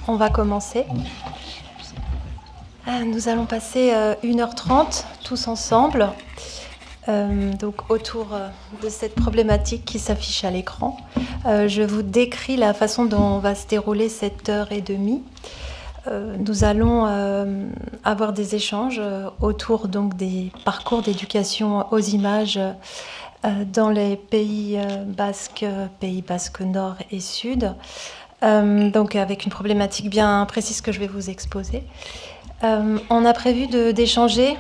on va commencer. Nous allons passer 1h30 tous ensemble, donc autour de cette problématique qui s'affiche à l'écran. Je vous décris la façon dont va se dérouler cette heure et demie. Nous allons avoir des échanges autour donc des parcours d'éducation aux images dans les pays basques nord et sud, donc avec une problématique bien précise que je vais vous exposer. On a prévu d'échanger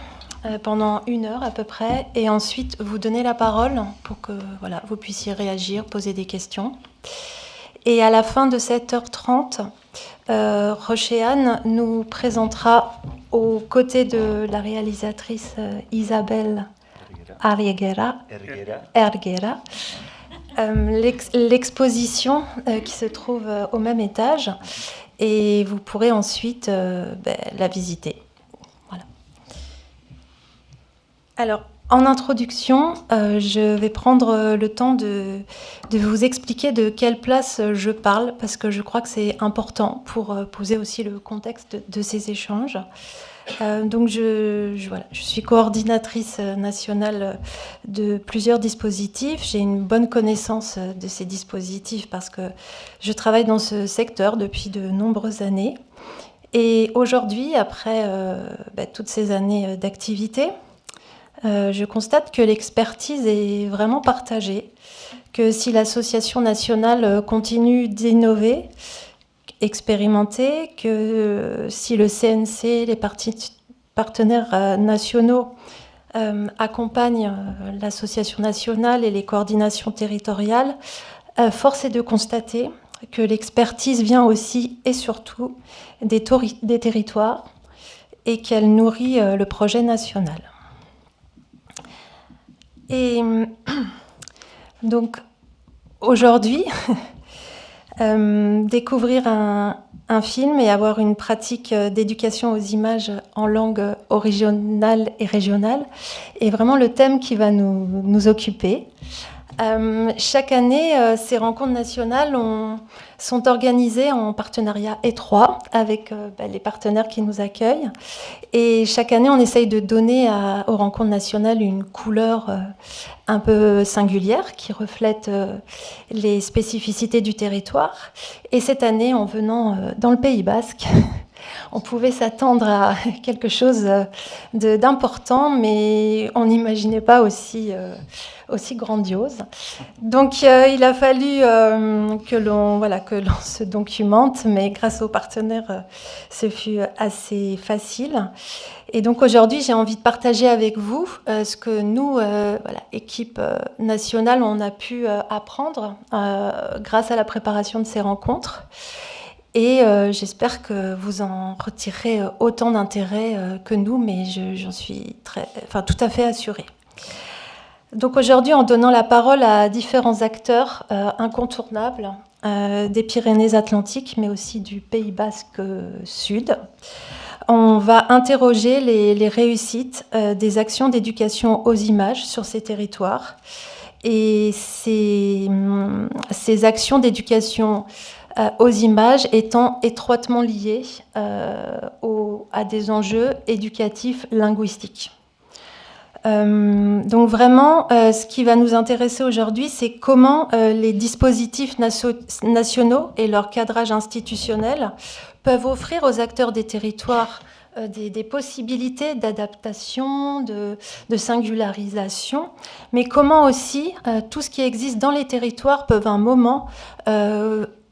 pendant 1 heure à peu près et ensuite vous donner la parole pour que voilà, vous puissiez réagir, poser des questions. Et à la fin de cette 1h30, Rochéane nous présentera aux côtés de la réalisatrice Isabelle Erguera, l'exposition qui se trouve au même étage et vous pourrez ensuite la visiter. Voilà. Alors, en introduction, je vais prendre le temps de vous expliquer de quelle place je parle, parce que je crois que c'est important pour poser aussi le contexte de ces échanges. Donc je suis coordinatrice nationale de plusieurs dispositifs. J'ai une bonne connaissance de ces dispositifs parce que je travaille dans ce secteur depuis de nombreuses années. Et aujourd'hui, après toutes ces années d'activité, je constate que l'expertise est vraiment partagée, que si l'association nationale continue d'innover, expérimenter, que si le CNC, les partenaires nationaux accompagnent l'association nationale et les coordinations territoriales, force est de constater que l'expertise vient aussi et surtout des territoires et qu'elle nourrit le projet national. Et donc aujourd'hui, découvrir un film et avoir une pratique d'éducation aux images en langue originale et régionale est vraiment le thème qui va nous occuper. Chaque année, ces rencontres nationales sont organisées en partenariat étroit avec les partenaires qui nous accueillent. Et chaque année, on essaye de donner aux rencontres nationales une couleur un peu singulière qui reflète les spécificités du territoire. Et cette année, en venant dans le Pays basque, on pouvait s'attendre à quelque chose d'important, mais on n'imaginait pas aussi grandiose. Donc il a fallu que l'on se documente, mais grâce aux partenaires, ce fut assez facile. Et donc aujourd'hui, j'ai envie de partager avec vous ce que nous, équipe nationale, on a pu apprendre grâce à la préparation de ces rencontres. Et j'espère que vous en retirerez autant d'intérêt que nous, mais j'en suis tout à fait assurée. Donc aujourd'hui, en donnant la parole à différents acteurs incontournables des Pyrénées-Atlantiques, mais aussi du Pays basque sud, on va interroger les réussites des actions d'éducation aux images sur ces territoires. Et ces actions d'éducation aux images étant étroitement liées à des enjeux éducatifs linguistiques. Donc vraiment, ce qui va nous intéresser aujourd'hui, c'est comment les dispositifs nationaux et leur cadrage institutionnel peuvent offrir aux acteurs des territoires des possibilités d'adaptation, de singularisation, mais comment aussi tout ce qui existe dans les territoires peut à un moment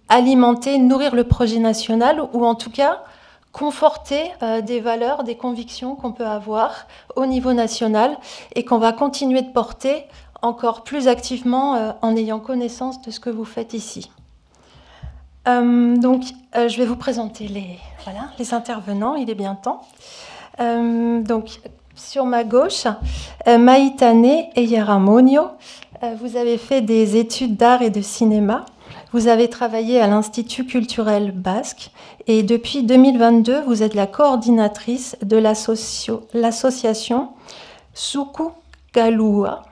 alimenter, nourrir le projet national, ou en tout cas conforter des valeurs, des convictions qu'on peut avoir au niveau national et qu'on va continuer de porter encore plus activement en ayant connaissance de ce que vous faites ici. Je vais vous présenter les intervenants, il est bien temps. Donc, sur ma gauche, Maïtane Eyaramonio, vous avez fait des études d'art et de cinéma. Vous avez travaillé à l'Institut culturel basque et depuis 2022, vous êtes la coordinatrice de l'association Suku Galua,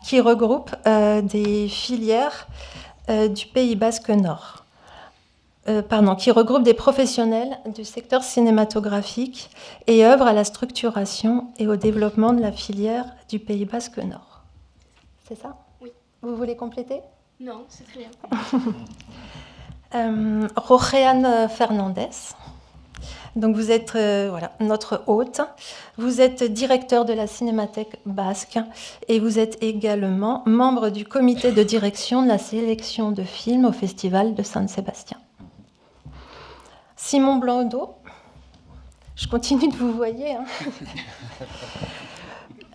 qui regroupe des filières du Pays basque Nord. qui regroupe des professionnels du secteur cinématographique et œuvre à la structuration et au développement de la filière du Pays Basque Nord. C'est ça? Oui. Vous voulez compléter? Non, c'est très bien. Rojean Fernandez. Donc vous êtes notre hôte. Vous êtes directeur de la Cinémathèque basque et vous êtes également membre du comité de direction de la sélection de films au Festival de San Sébastien. Simon Blondeau, je continue de vous voyer.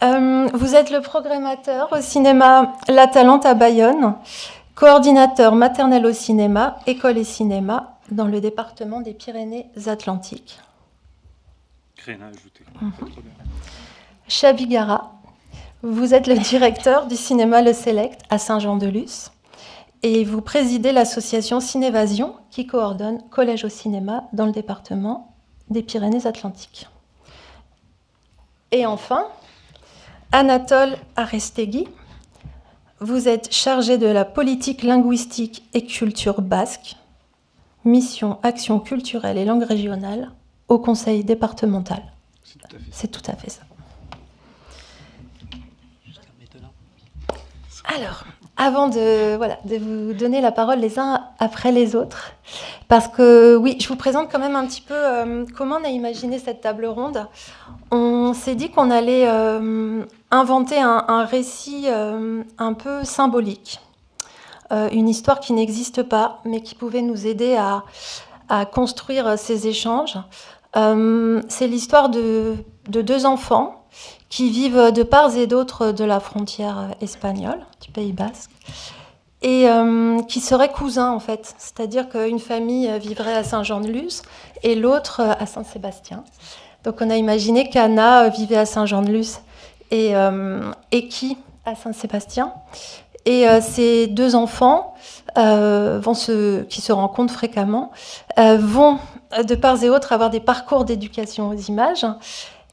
Vous êtes le programmateur au cinéma La Talente à Bayonne, coordinateur maternel au cinéma, école et cinéma, dans le département des Pyrénées-Atlantiques. Rien à ajouter. Chabi Gara, vous êtes le directeur du cinéma Le Select à Saint-Jean-de-Luz et vous présidez l'association Cinévasion qui coordonne Collège au cinéma dans le département des Pyrénées-Atlantiques. Et enfin, Anatole Arestegui, vous êtes chargé de la politique linguistique et culture basque, mission action culturelle et langue régionale au conseil départemental. C'est tout à fait ça. Alors, avant de vous donner la parole les uns après les autres, parce que oui, je vous présente quand même un petit peu comment on a imaginé cette table ronde. On s'est dit qu'on allait inventer un récit un peu symbolique. Une histoire qui n'existe pas, mais qui pouvait nous aider à construire ces échanges. C'est l'histoire de deux enfants qui vivent de part et d'autre de la frontière espagnole, du Pays Basque, et qui seraient cousins en fait. C'est-à-dire qu'une famille vivrait à Saint-Jean-de-Luz et l'autre à Saint-Sébastien. Donc on a imaginé qu'Anna vivait à Saint-Jean-de-Luz et Eki à Saint-Sébastien. Et ces deux enfants, qui se rencontrent fréquemment, vont de part et d'autre avoir des parcours d'éducation aux images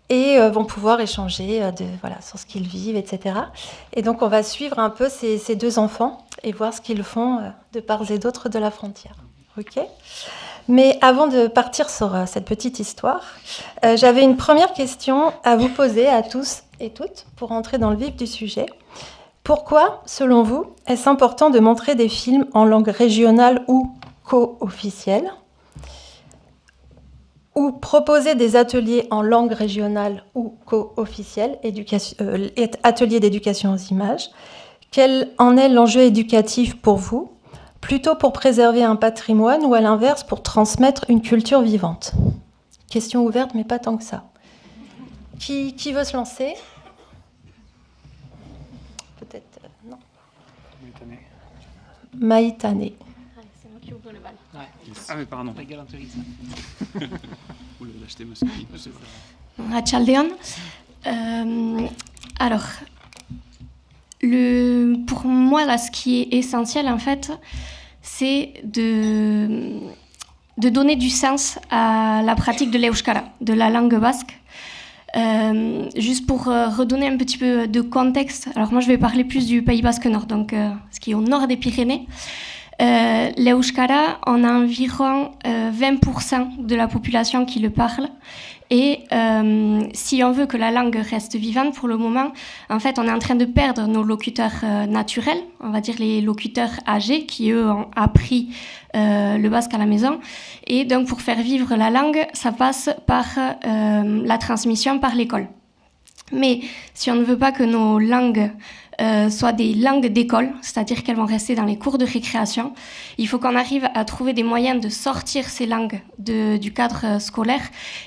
et vont pouvoir échanger sur ce qu'ils vivent, etc. Et donc on va suivre un peu ces deux enfants et voir ce qu'ils font de part et d'autre de la frontière. Ok ? Mais avant de partir sur cette petite histoire, j'avais une première question à vous poser à tous et toutes pour entrer dans le vif du sujet. Pourquoi, selon vous, est-ce important de montrer des films en langue régionale ou co-officielle ? Ou proposer des ateliers en langue régionale ou co-officielle, ateliers d'éducation aux images ? Quel en est l'enjeu éducatif pour vous ? Plutôt pour préserver un patrimoine ou à l'inverse pour transmettre une culture vivante ? Question ouverte, mais pas tant que ça. Qui veut se lancer ? Peut-être non. Maïtane. C'est moi qui ouvre le bal. Ouais. Ah mais pardon. La galanterie ça. Oula, l'acheter me suffit. Ratchaldeon. Alors, pour moi, là, ce qui est essentiel, en fait, c'est de donner du sens à la pratique de l'euskara, de la langue basque. Juste pour redonner un petit peu de contexte, alors moi je vais parler plus du Pays Basque Nord, donc ce qui est au nord des Pyrénées. L'euskara, on a environ 20% de la population qui le parle. Et si on veut que la langue reste vivante, pour le moment, en fait, on est en train de perdre nos locuteurs naturels, on va dire les locuteurs âgés, qui, eux, ont appris le basque à la maison. Et donc, pour faire vivre la langue, ça passe par la transmission par l'école. Mais si on ne veut pas que nos langues soient des langues d'école, c'est-à-dire qu'elles vont rester dans les cours de récréation, il faut qu'on arrive à trouver des moyens de sortir ces langues du cadre scolaire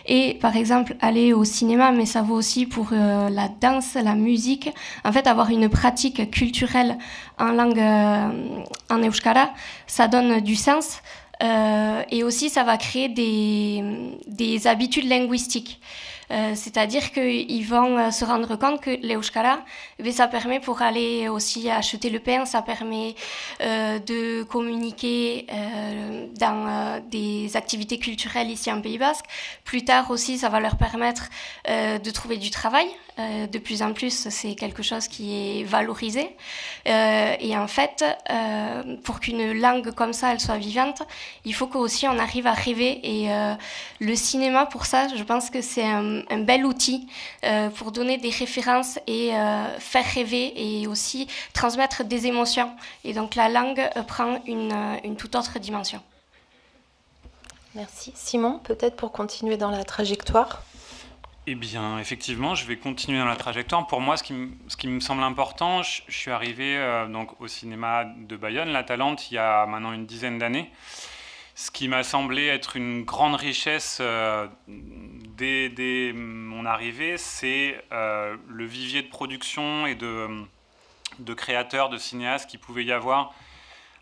et, par exemple, aller au cinéma, mais ça vaut aussi pour la danse, la musique. En fait, avoir une pratique culturelle en langue en euskara, ça donne du sens. Et aussi, ça va créer des habitudes linguistiques. C'est-à-dire qu'ils vont se rendre compte que l'euskara, ça permet pour aller aussi acheter le pain, ça permet de communiquer dans des activités culturelles ici en Pays Basque. Plus tard aussi, ça va leur permettre de trouver du travail. De plus en plus, c'est quelque chose qui est valorisé. Et en fait, pour qu'une langue comme ça, elle soit vivante, il faut qu'aussi on arrive à rêver. Et le cinéma, pour ça, je pense que c'est un bel outil pour donner des références et faire rêver et aussi transmettre des émotions. Et donc la langue prend une toute autre dimension. Merci. Simon, peut-être pour continuer dans la trajectoire. Eh bien, effectivement, je vais continuer dans la trajectoire. Pour moi, ce qui me semble important, je suis arrivé donc au cinéma de Bayonne, La Talente, il y a maintenant une dizaine d'années. Ce qui m'a semblé être une grande richesse dès mon arrivée, c'est le vivier de production et de créateurs, de cinéastes qu'il pouvait y avoir.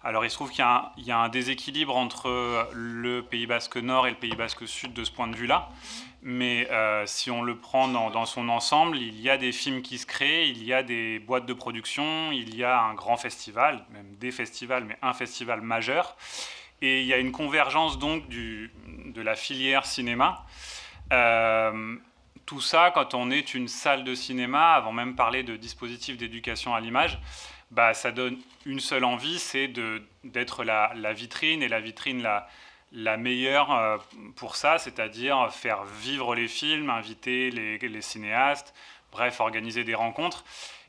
Alors il se trouve qu'il y a un déséquilibre entre le Pays Basque Nord et le Pays Basque Sud de ce point de vue-là. Mais si on le prend dans son ensemble, il y a des films qui se créent, il y a des boîtes de production, il y a un grand festival, même des festivals, mais un festival majeur. Et il y a une convergence donc de la filière cinéma. Tout ça, quand on est une salle de cinéma, avant même parler de dispositifs d'éducation à l'image, bah, ça donne une seule envie, c'est d'être la vitrine, et la vitrine la meilleure pour ça, c'est-à-dire faire vivre les films, inviter les cinéastes, bref, organiser des rencontres.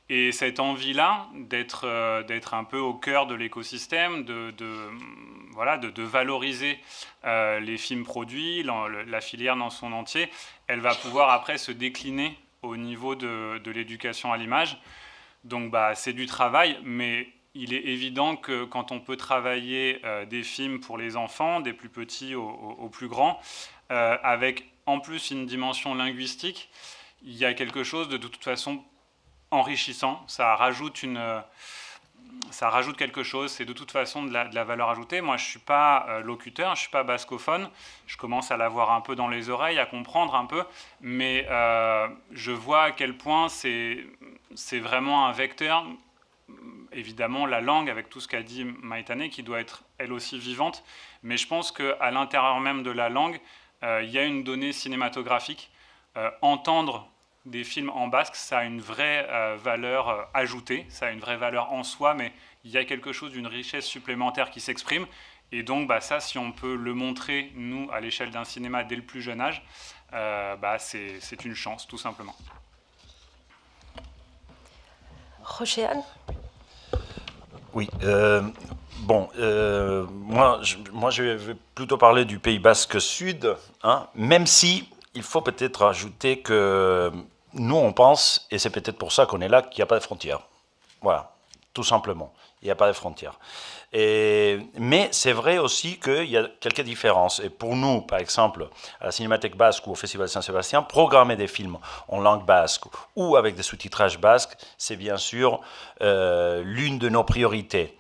Et cette envie-là d'être un peu au cœur de l'écosystème, de valoriser les films produits, la filière dans son entier, elle va pouvoir après se décliner au niveau de l'éducation à l'image. Donc bah, c'est du travail, mais il est évident que quand on peut travailler des films pour les enfants, des plus petits aux plus grands, avec en plus une dimension linguistique, il y a quelque chose de toute façon enrichissant. Ça rajoute quelque chose, c'est de toute façon de la valeur ajoutée. Moi, je ne suis pas locuteur, je ne suis pas bascophone, je commence à l'avoir un peu dans les oreilles, à comprendre un peu, mais je vois à quel point c'est vraiment un vecteur. Évidemment, la langue, avec tout ce qu'a dit Maïtane, qui doit être elle aussi vivante, mais je pense qu'à l'intérieur même de la langue, il y a une donnée cinématographique. Entendre des films en basque, ça a une vraie valeur ajoutée, ça a une vraie valeur en soi, mais il y a quelque chose d'une richesse supplémentaire qui s'exprime. Et donc, bah, ça, si on peut le montrer, nous, à l'échelle d'un cinéma dès le plus jeune âge, bah, c'est une chance, tout simplement. Rocheane. Oui, bon, moi, je vais plutôt parler du Pays Basque Sud, hein, même si il faut peut-être ajouter que nous, on pense, et c'est peut-être pour ça qu'on est là, qu'il n'y a pas de frontières. Voilà, tout simplement, il n'y a pas de frontières. Mais c'est vrai aussi qu'il y a quelques différences. Et pour nous, par exemple, à la Cinémathèque Basque ou au Festival Saint-Sébastien, programmer des films en langue basque ou avec des sous-titrages basques, c'est bien sûr l'une de nos priorités.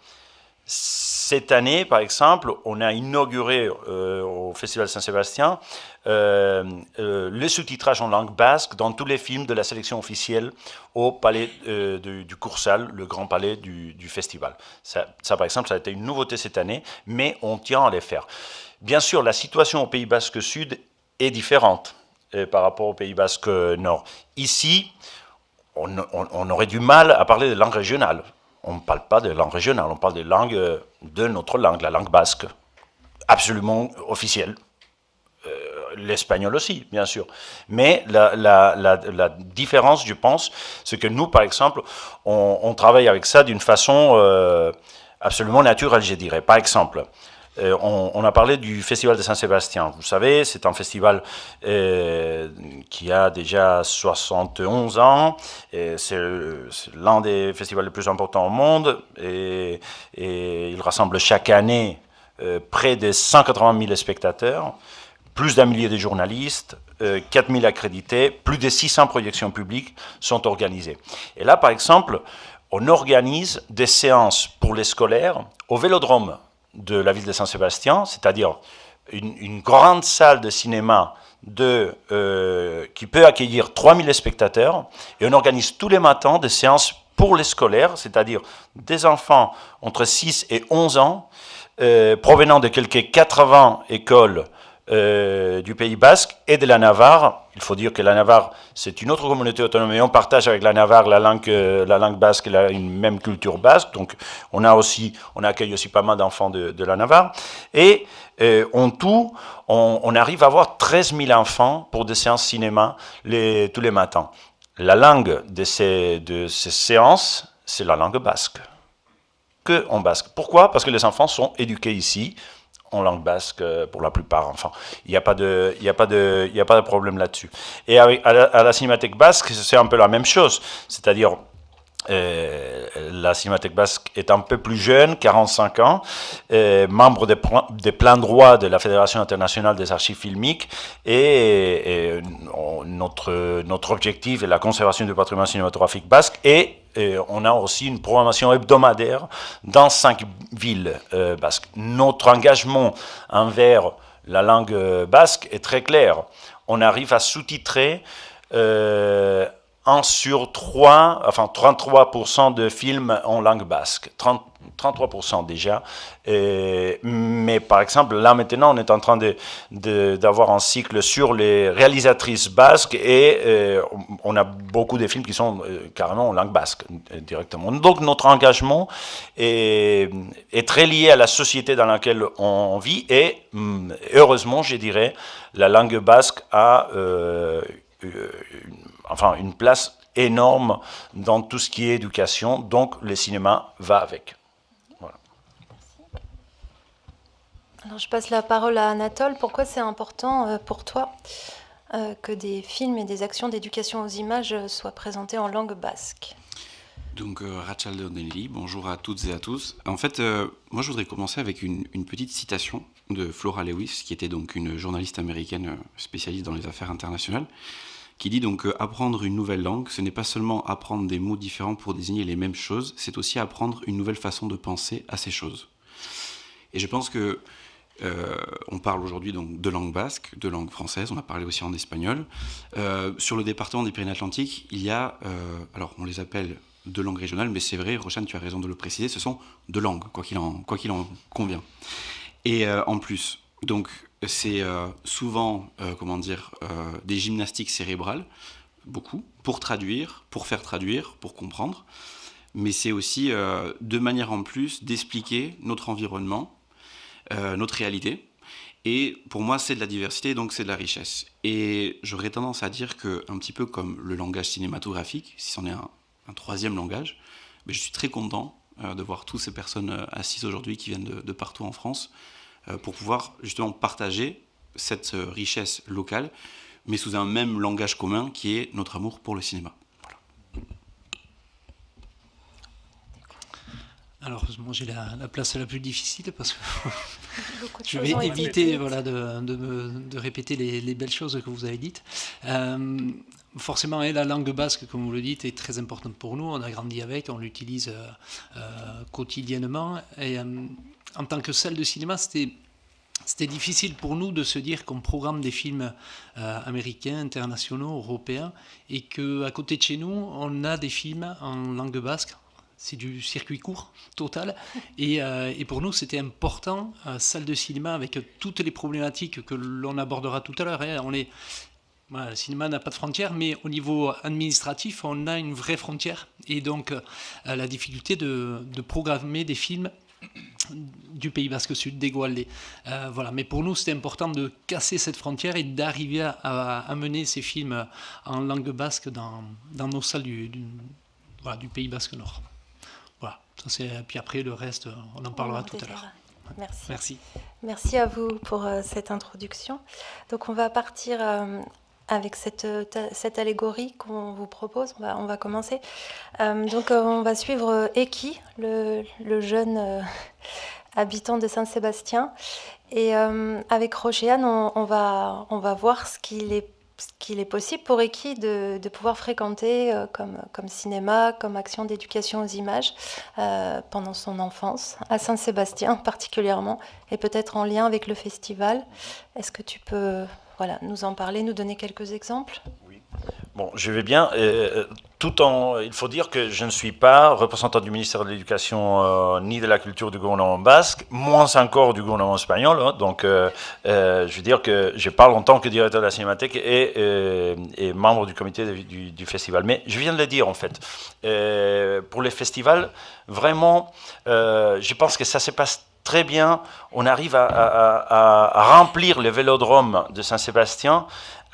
Cette année, par exemple, on a inauguré au Festival Saint-Sébastien le sous-titrage en langue basque dans tous les films de la sélection officielle au palais du Coursal, le grand palais du festival. Ça, par exemple, ça a été une nouveauté cette année, mais on tient à les faire. Bien sûr, la situation au Pays Basque Sud est différente par rapport au Pays Basque Nord. Ici, on aurait du mal à parler de langue régionale. On ne parle pas de langue régionale, on parle de notre langue, la langue basque, absolument officielle. L'espagnol aussi, bien sûr. Mais la différence, je pense, c'est que nous, par exemple, on travaille avec ça d'une façon absolument naturelle, je dirais. Par exemple, on a parlé du Festival de Saint-Sébastien. Vous savez, c'est un festival qui a déjà 71 ans. C'est l'un des festivals les plus importants au monde. Et il rassemble chaque année près de 180 000 spectateurs, plus d'1 millier de journalistes, 4 000 accrédités, plus de 600 projections publiques sont organisées. Et là, par exemple, on organise des séances pour les scolaires au Vélodrome de la ville de Saint-Sébastien, c'est-à-dire une grande salle de cinéma qui peut accueillir 3000 spectateurs, et on organise tous les matins des séances pour les scolaires, c'est-à-dire des enfants entre 6 et 11 ans, provenant de quelques 80 écoles du Pays Basque et de la Navarre. Il faut dire que la Navarre, c'est une autre communauté autonome et on partage avec la Navarre la langue basque et une même culture basque. Donc on accueille aussi pas mal d'enfants de la Navarre. Et en tout, on arrive à avoir 13 000 enfants pour des séances cinéma tous les matins. La langue de ces séances, c'est la langue basque. Que en basque. Pourquoi? Parce que les enfants sont éduqués ici en langue basque pour la plupart. Enfin, il n'y a pas de problème là-dessus. Et à la Cinémathèque basque, c'est un peu la même chose. C'est-à-dire, la Cinémathèque basque est un peu plus jeune, 45 ans, membre des pleins droits de la Fédération internationale des archives filmiques, et notre objectif est la conservation du patrimoine cinématographique basque, et on a aussi une programmation hebdomadaire dans 5 villes basques. Notre engagement envers la langue basque est très clair. On arrive à sous-titrer 1 sur 3, enfin 33% de films en langue basque, 33% déjà. Mais par exemple, là maintenant, on est en train d'avoir un cycle sur les réalisatrices basques et on a beaucoup de films qui sont carrément en langue basque directement. Donc notre engagement est très lié à la société dans laquelle on vit et heureusement, je dirais, la langue basque a une place énorme dans tout ce qui est éducation, donc le cinéma va avec. Voilà. Alors je passe la parole à Anatole. Pourquoi c'est important pour toi que des films et des actions d'éducation aux images soient présentés en langue basque? Donc, Rachalde Onelli, bonjour à toutes et à tous. En fait, moi je voudrais commencer avec une petite citation de Flora Lewis, qui était donc une journaliste américaine spécialiste dans les affaires internationales, qui dit donc apprendre une nouvelle langue, ce n'est pas seulement apprendre des mots différents pour désigner les mêmes choses, c'est aussi apprendre une nouvelle façon de penser à ces choses. Et je pense que on parle aujourd'hui donc de langue basque, de langue française, on a parlé aussi en espagnol. Sur le département des Pyrénées-Atlantiques, il y a, alors on les appelle deux langues régionales, mais c'est vrai, Rochane, tu as raison de le préciser, ce sont deux langues, quoi qu'il en convient. Et en plus, donc c'est souvent, des gymnastiques cérébrales, beaucoup, pour traduire, pour faire traduire, pour comprendre, mais c'est aussi de manière en plus d'expliquer notre environnement, notre réalité. Et pour moi, c'est de la diversité, donc c'est de la richesse. Et j'aurais tendance à dire que, un petit peu comme le langage cinématographique, si c'en est un troisième langage, mais je suis très content de voir toutes ces personnes assises aujourd'hui qui viennent de partout en France, pour pouvoir justement partager cette richesse locale, mais sous un même langage commun qui est notre amour pour le cinéma. Voilà. Alors, moi j'ai la place la plus difficile parce que je vais éviter de répéter les belles choses que vous avez dites. Forcément, la langue basque, comme vous le dites, est très importante pour nous. On a grandi avec, on l'utilise quotidiennement. Et en tant que salle de cinéma, c'était difficile pour nous de se dire qu'on programme des films américains, internationaux, européens, et qu'à côté de chez nous, on a des films en langue basque. C'est du circuit court total. Et pour nous, c'était important, salle de cinéma, avec toutes les problématiques que l'on abordera tout à l'heure. Voilà, le cinéma n'a pas de frontières, mais au niveau administratif, on a une vraie frontière. Et donc, la difficulté de programmer des films du Pays Basque Sud, des Goaldé. Voilà. Mais pour nous, c'était important de casser cette frontière et d'arriver à amener ces films en langue basque dans nos salles du Pays Basque Nord. Voilà. Puis après, le reste, on en parlera tout à l'heure. Merci. Merci à vous pour cette introduction. Donc, on va partir avec cette allégorie qu'on vous propose. On va commencer. Donc, on va suivre Eki, le jeune habitant de Saint-Sébastien. Et avec Rochéane, on va voir ce qu'il est possible pour Eki de pouvoir fréquenter comme cinéma, comme action d'éducation aux images pendant son enfance, à Saint-Sébastien particulièrement, et peut-être en lien avec le festival. Est-ce que tu peux nous en parler, nous donner quelques exemples? Oui. Bon, je vais bien. Il faut dire que je ne suis pas représentant du ministère de l'Éducation ni de la Culture du gouvernement basque, moins encore du gouvernement espagnol. Hein, donc, je veux dire que je parle en tant que directeur de la Cinémathèque et membre du comité du festival. Mais je viens de le dire, en fait. Pour les festivals, vraiment, je pense que ça se passe très bien. On arrive à remplir le vélodrome de Saint-Sébastien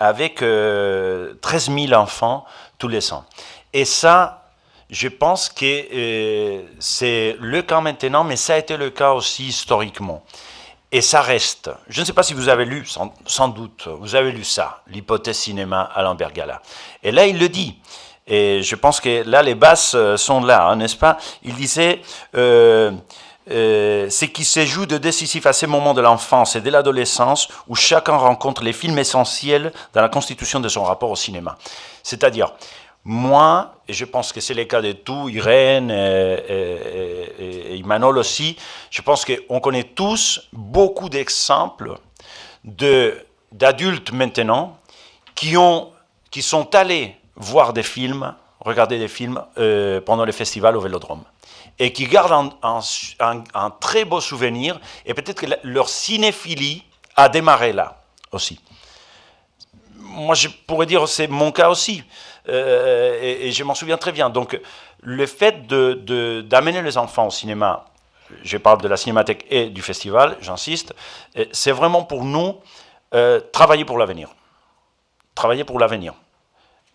avec 13 000 enfants tous les ans. Et ça, je pense que c'est le cas maintenant, mais ça a été le cas aussi historiquement. Et ça reste. Je ne sais pas si vous avez lu, sans doute, vous avez lu ça, l'hypothèse cinéma Alain Bergala. Et là, il le dit. Et je pense que là, les bases sont là, hein, n'est-ce pas? Il disait... ce qui se joue de décisif à ces moments de l'enfance et de l'adolescence où chacun rencontre les films essentiels dans la constitution de son rapport au cinéma. C'est-à-dire, moi, et je pense que c'est le cas de tout, Irène et Imanol aussi, je pense qu'on connaît tous beaucoup d'exemples d'adultes maintenant qui sont allés voir des films, regarder des films pendant le festival au Vélodrome. Et qui gardent un très beau souvenir, et peut-être que leur cinéphilie a démarré là aussi. Moi, je pourrais dire que c'est mon cas aussi, et je m'en souviens très bien. Donc, le fait d'amener les enfants au cinéma, je parle de la Cinémathèque et du festival, j'insiste, c'est vraiment pour nous travailler pour l'avenir. Travailler pour l'avenir.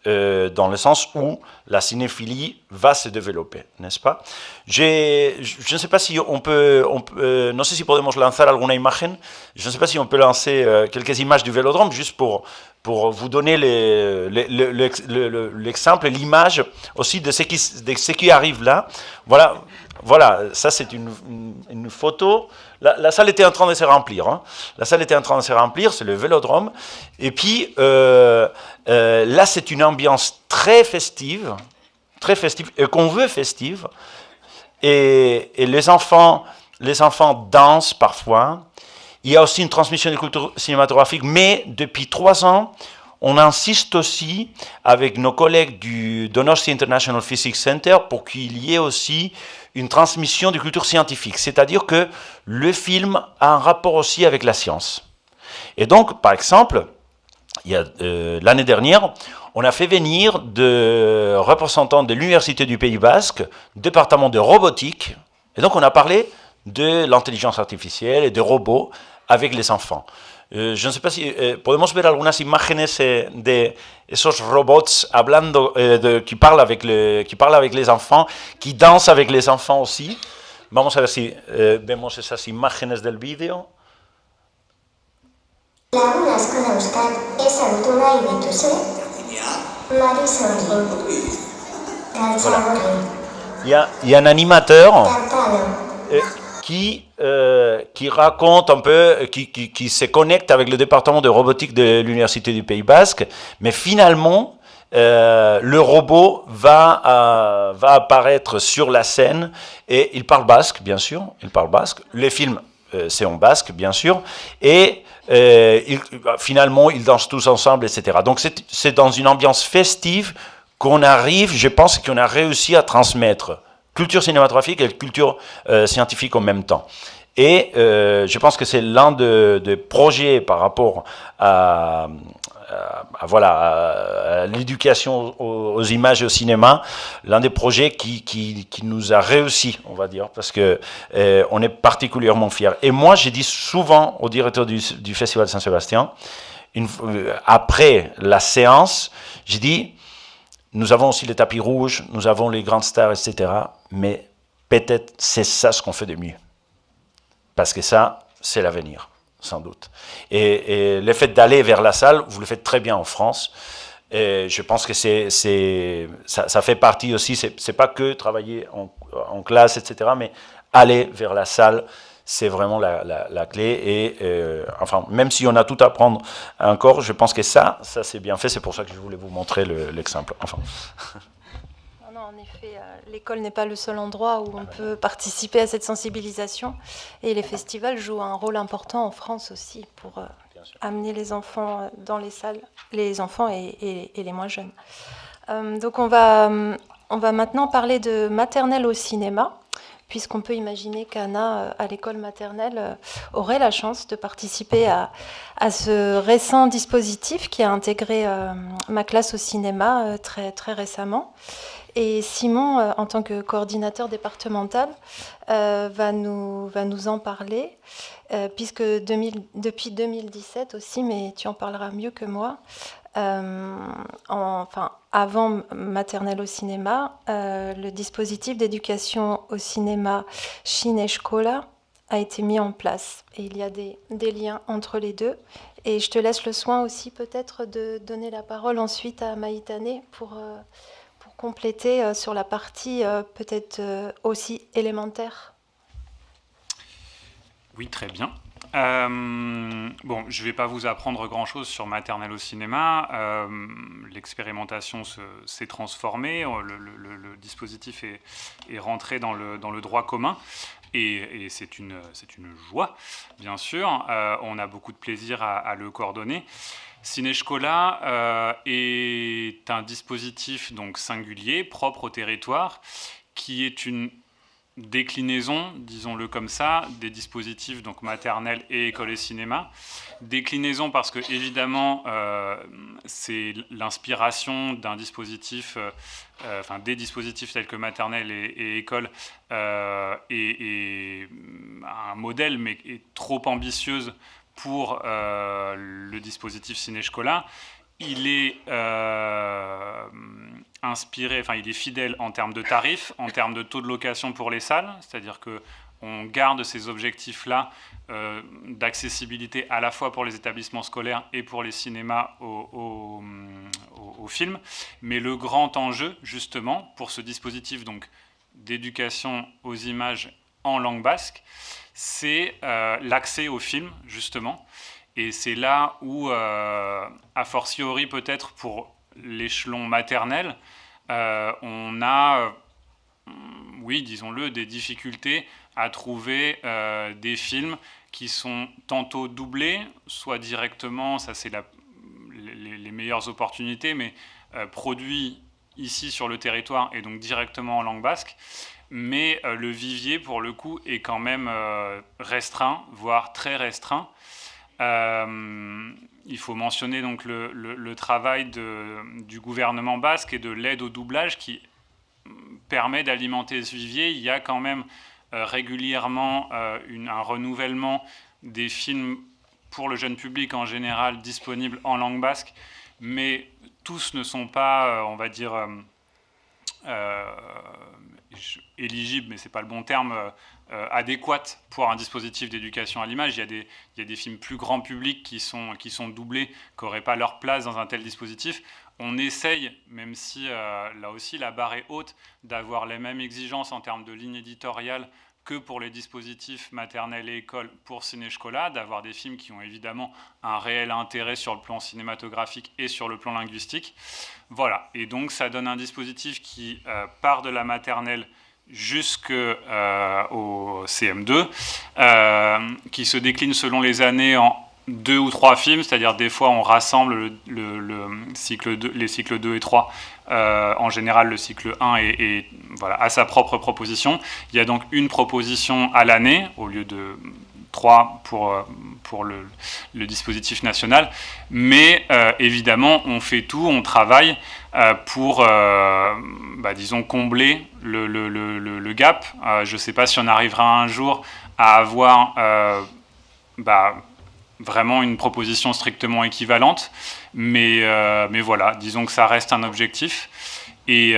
Dans le sens où la cinéphilie va se développer, n'est-ce pas? Je ne sais pas si on peut no sé si podemos lanzar alguna imagen, je ne sais pas si on peut lancer quelques images du Vélodrome, juste pour vous donner l'exemple, l'image aussi de ce qui arrive là. Voilà, ça c'est une photo. La salle était en train de se remplir. Hein. La salle était en train de se remplir, c'est le Vélodrome. Et puis, là, c'est une ambiance très festive, et qu'on veut festive. Et les enfants dansent parfois. Il y a aussi une transmission de culture cinématographique, mais depuis 3 ans, on insiste aussi avec nos collègues du Donostia International Physics Center pour qu'il y ait aussi une transmission de culture scientifique, c'est-à-dire que le film a un rapport aussi avec la science. Et donc, par exemple, l'année dernière, on a fait venir des représentants de l'Université du Pays Basque, département de robotique, et donc on a parlé de l'intelligence artificielle et des robots avec les enfants. Je ne sais pas si podemos ver algunas imágenes de esos robots hablando, qui parlent avec les enfants, qui dansent avec les enfants aussi. Vamos a ver si vemos esas imágenes del vídeo. Lagun asko dauzkat, ezagutu nahi dituzue? Marisol Il y a un animateur qui raconte un peu, qui se connecte avec le département de robotique de l'Université du Pays Basque, mais finalement, le robot va apparaître sur la scène et il parle basque, bien sûr, il parle basque. Les films, c'est en basque, bien sûr, et finalement, ils dansent tous ensemble, etc. Donc, c'est dans une ambiance festive qu'on arrive, je pense qu'on a réussi à transmettre culture cinématographique et culture scientifique en même temps. Et je pense que c'est l'un des projets par rapport à l'éducation aux images et au cinéma, l'un des projets qui nous a réussi, on va dire, parce que on est particulièrement fiers. Et moi, j'ai dit souvent au directeur du Festival Saint-Sébastien, après la séance, j'ai dit, nous avons aussi les tapis rouges, nous avons les grandes stars, etc., mais peut-être c'est ça ce qu'on fait de mieux. Parce que ça, c'est l'avenir, sans doute. Et le fait d'aller vers la salle, vous le faites très bien en France. Et je pense que ça fait partie aussi, c'est pas que travailler en classe, etc., mais aller vers la salle, c'est vraiment la clé. Et enfin, même si on a tout à apprendre encore, je pense que ça c'est bien fait. C'est pour ça que je voulais vous montrer l'exemple. Enfin. Non, en effet, l'école n'est pas le seul endroit où on peut participer à cette sensibilisation. Et les festivals jouent un rôle important en France aussi pour amener les enfants dans les salles, les enfants et les moins jeunes. Donc on va maintenant parler de maternelle au cinéma, puisqu'on peut imaginer qu'Anna, à l'école maternelle, aurait la chance de participer à ce récent dispositif qui a intégré ma classe au cinéma très, très récemment. Et Simon, en tant que coordinateur départemental, va nous en parler, puisque depuis 2017 aussi, mais tu en parleras mieux que moi, avant maternelle au cinéma, le dispositif d'éducation au cinéma Cineszkola a été mis en place. Et il y a des liens entre les deux. Et je te laisse le soin aussi peut-être de donner la parole ensuite à Maïtane pour compléter sur la partie peut-être aussi élémentaire. Oui, très bien. Je ne vais pas vous apprendre grand-chose sur maternelle au cinéma. L'expérimentation s'est transformée, le dispositif est rentré dans le droit commun, et c'est une joie, bien sûr. On a beaucoup de plaisir à le coordonner. Cineszkola est un dispositif donc singulier, propre au territoire, qui est une déclinaison, disons-le comme ça, des dispositifs donc maternelle et école et cinéma. Déclinaison parce que évidemment c'est l'inspiration d'un dispositif, des dispositifs tels que maternelle et école et un modèle mais est trop ambitieuse pour le dispositif Cineszkola. Il est inspiré, il est fidèle en termes de tarifs, en termes de taux de location pour les salles, c'est-à-dire qu'on garde ces objectifs-là d'accessibilité à la fois pour les établissements scolaires et pour les cinémas au film. Mais le grand enjeu, justement, pour ce dispositif donc, d'éducation aux images en langue basque, c'est l'accès au film, justement. Et c'est là où, a fortiori peut-être pour l'échelon maternel, on a, oui, disons-le, des difficultés à trouver des films qui sont tantôt doublés, soit directement, ça c'est les meilleures opportunités, mais produits ici sur le territoire et donc directement en langue basque. Mais le vivier, pour le coup, est quand même restreint, voire très restreint. Il faut mentionner donc le travail du gouvernement basque et de l'aide au doublage qui permet d'alimenter ce vivier. Il y a quand même régulièrement un renouvellement des films pour le jeune public en général disponibles en langue basque, mais tous ne sont pas, on va dire, éligibles, mais ce n'est pas le bon terme, adéquate pour un dispositif d'éducation à l'image. Il y a des films plus grand public qui sont doublés, qui n'auraient pas leur place dans un tel dispositif. On essaye, même si là aussi la barre est haute, d'avoir les mêmes exigences en termes de ligne éditoriale que pour les dispositifs maternels et écoles pour Cineszkola, d'avoir des films qui ont évidemment un réel intérêt sur le plan cinématographique et sur le plan linguistique. Voilà, et donc ça donne un dispositif qui part de la maternelle jusqu'au CM2, qui se décline selon les années en 2 ou 3 films, c'est-à-dire des fois on rassemble les cycles 2 et 3, en général le cycle 1 voilà, a sa propre proposition. Il y a donc une proposition à l'année, au lieu de 3 pour le dispositif national, mais évidemment on fait tout, on travaille pour, disons, combler le gap. Je ne sais pas si on arrivera un jour à avoir vraiment une proposition strictement équivalente, mais voilà, disons que ça reste un objectif. Et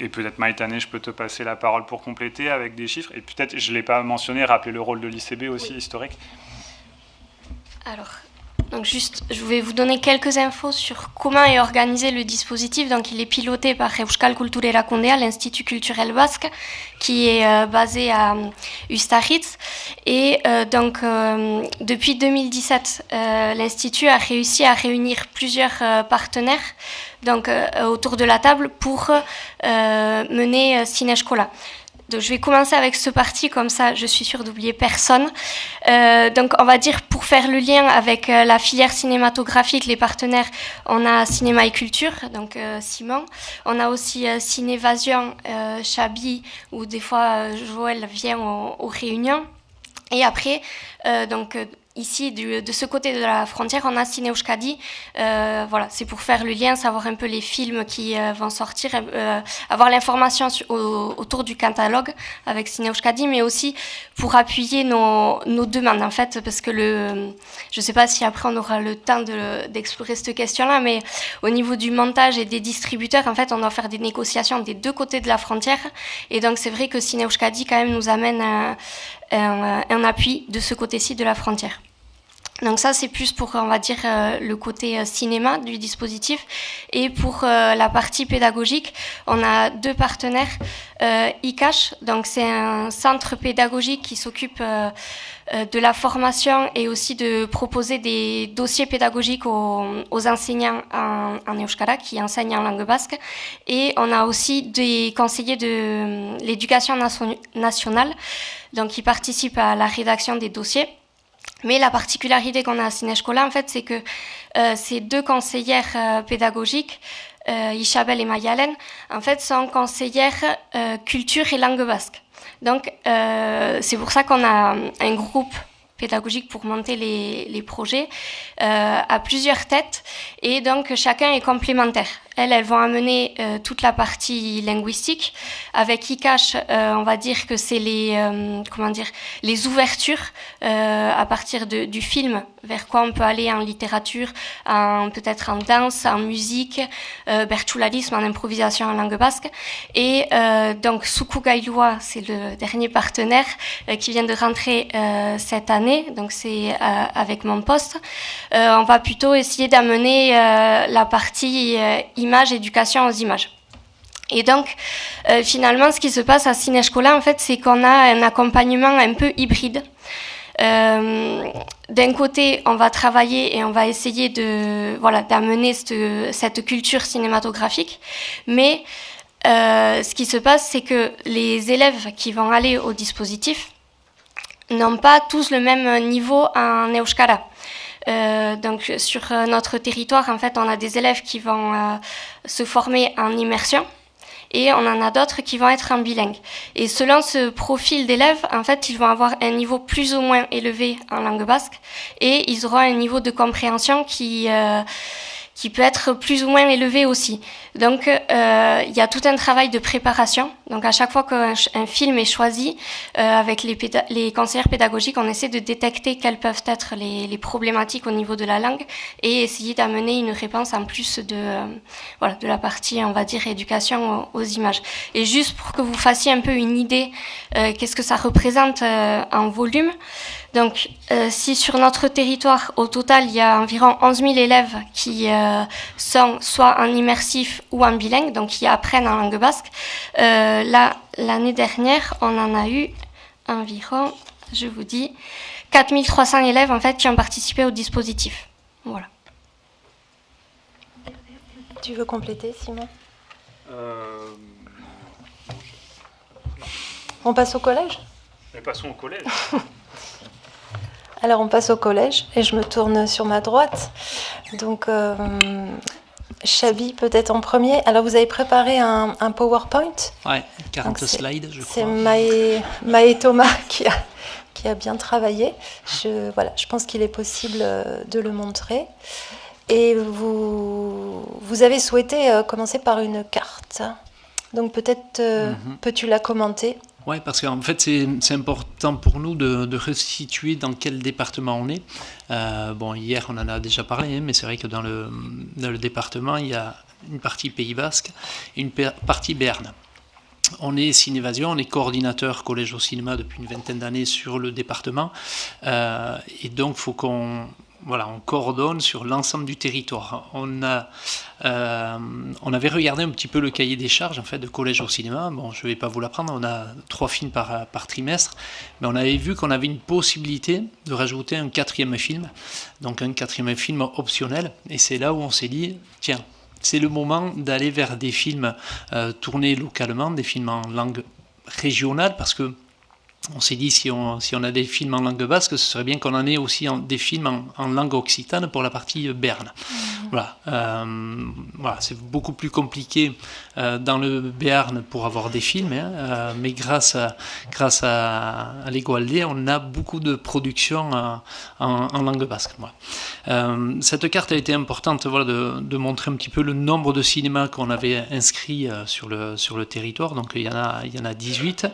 peut-être Maïtane, je peux te passer la parole pour compléter avec des chiffres. Et peut-être, je ne l'ai pas mentionné, rappeler le rôle de l'ICB aussi, oui, historique. Alors, donc juste, je vais vous donner quelques infos sur comment est organisé le dispositif. Donc, il est piloté par Euskal Kultura Erakundea, l'Institut culturel basque, qui est basé à Ustaritz. Et donc, depuis 2017, l'Institut a réussi à réunir plusieurs partenaires donc, autour de la table pour mener Cineszkola. Donc, je vais commencer avec ce parti, comme ça je suis sûre d'oublier personne. Donc on va dire, pour faire le lien avec la filière cinématographique, les partenaires, on a Cinéma et Culture, donc Simon. On a aussi Cinévasion, Chabi, où des fois Joël vient aux réunions. Et après, ici, de ce côté de la frontière, on a Ciné Euskadi. Voilà, c'est pour faire le lien, savoir un peu les films qui vont sortir, avoir l'information autour du catalogue avec Ciné Euskadi, mais aussi pour appuyer nos demandes, en fait, parce que je ne sais pas si après on aura le temps d'explorer cette question-là, mais au niveau du montage et des distributeurs, en fait, on doit faire des négociations des deux côtés de la frontière. Et donc, c'est vrai que Ciné Euskadi, quand même, nous amène un appui de ce côté-ci de la frontière. Donc ça, c'est plus pour, on va dire, le côté cinéma du dispositif. Et pour la partie pédagogique, on a deux partenaires. ICACH, donc c'est un centre pédagogique qui s'occupe de la formation et aussi de proposer des dossiers pédagogiques aux enseignants en euskara qui enseignent en langue basque. Et on a aussi des conseillers de l'éducation nationale, donc qui participent à la rédaction des dossiers. Mais la particularité qu'on a à Cinescola, en fait, c'est que ces deux conseillères pédagogiques, Isabelle et Mayalen, en fait, sont conseillères culture et langue basque. Donc, c'est pour ça qu'on a un groupe pédagogique pour monter les projets à plusieurs têtes, et donc chacun est complémentaire. Elles vont amener toute la partie linguistique. Avec ICACH, on va dire que c'est les ouvertures à partir du film, vers quoi on peut aller en littérature, peut-être en danse, en musique, bertulalisme, en improvisation en langue basque. Et donc Suku Gailua, c'est le dernier partenaire qui vient de rentrer cette année, donc c'est avec mon poste. On va plutôt essayer d'amener la partie image, éducation aux images. Et donc, finalement, ce qui se passe à Cinescola, en fait, c'est qu'on a un accompagnement un peu hybride. D'un côté, on va travailler et on va essayer d'amener cette culture cinématographique, mais ce qui se passe, c'est que les élèves qui vont aller au dispositif n'ont pas tous le même niveau en euskara. Donc sur notre territoire, en fait, on a des élèves qui vont se former en immersion et on en a d'autres qui vont être en bilingue. Et selon ce profil d'élèves, en fait, ils vont avoir un niveau plus ou moins élevé en langue basque et ils auront un niveau de compréhension qui peut être plus ou moins élevé aussi. Donc, il y a tout un travail de préparation. Donc, à chaque fois qu'un film est choisi, avec les conseillères pédagogiques, on essaie de détecter quelles peuvent être les problématiques au niveau de la langue et essayer d'amener une réponse en plus de la partie, on va dire, éducation aux images. Et juste pour que vous fassiez un peu une idée, qu'est-ce que ça représente en volume. Donc, si sur notre territoire, au total, il y a environ 11 000 élèves qui sont soit en immersif ou en bilingue, donc qui apprennent en langue basque, l'année dernière, on en a eu environ, je vous dis, 4 300 élèves en fait, qui ont participé au dispositif. Voilà. Tu veux compléter, Simon ? On passe au collège ? Mais passons au collège. Alors on passe au collège et je me tourne sur ma droite. Donc Chabi peut-être en premier. Alors vous avez préparé un PowerPoint. Ouais, 40 slides je crois. C'est Maë Thomas qui a bien travaillé. Je pense qu'il est possible de le montrer. Et vous avez souhaité commencer par une carte. Donc peut-être peux-tu la commenter ? Oui, parce qu'en fait, c'est important pour nous de resituer dans quel département on est. Hier, on en a déjà parlé, mais c'est vrai que dans le département, il y a une partie Pays Basque et une partie Béarn. On est Cinévasion, on est coordinateur collège au cinéma depuis une vingtaine d'années sur le département. Et donc, il faut qu'on coordonne sur l'ensemble du territoire. On avait regardé un petit peu le cahier des charges en fait, de collège au cinéma. Bon, je ne vais pas vous l'apprendre, on a 3 films par trimestre, mais on avait vu qu'on avait une possibilité de rajouter un 4e film, donc un 4e film optionnel, et c'est là où on s'est dit, tiens, c'est le moment d'aller vers des films tournés localement, des films en langue régional, parce que on s'est dit, si on a des films en langue basque, ce serait bien qu'on en ait aussi des films en langue occitane pour la partie Béarn. Voilà, c'est beaucoup plus compliqué dans le Béarn pour avoir des films, mais grâce à l'Egualdé, on a beaucoup de productions en langue basque. Voilà. Cette carte a été importante, de montrer un petit peu le nombre de cinémas qu'on avait inscrits sur le territoire. Donc il y en a 18.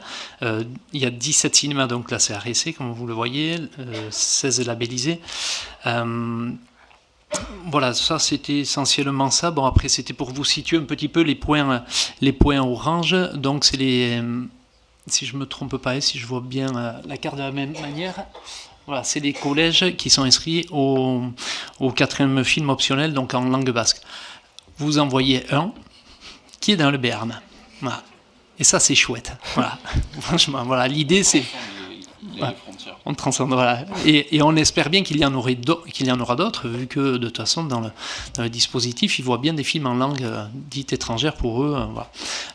Il y a 17 cinémas donc classés RSC, comme vous le voyez, 16 labellisés. Voilà, ça c'était essentiellement ça. Bon, après c'était pour vous situer un petit peu les points orange. Donc c'est si je me trompe pas et si je vois bien la carte de la même manière, voilà, c'est les collèges qui sont inscrits au 4e film optionnel, donc en langue basque. Vous en voyez un qui est dans le Béarn. Voilà. Et ça, c'est chouette. Voilà. Franchement, voilà. L'idée, c'est... Voilà. On transcende, voilà. Et on espère bien qu'il y en aura d'autres, vu que, de toute façon, dans le dispositif, ils voient bien des films en langue dite étrangère pour eux.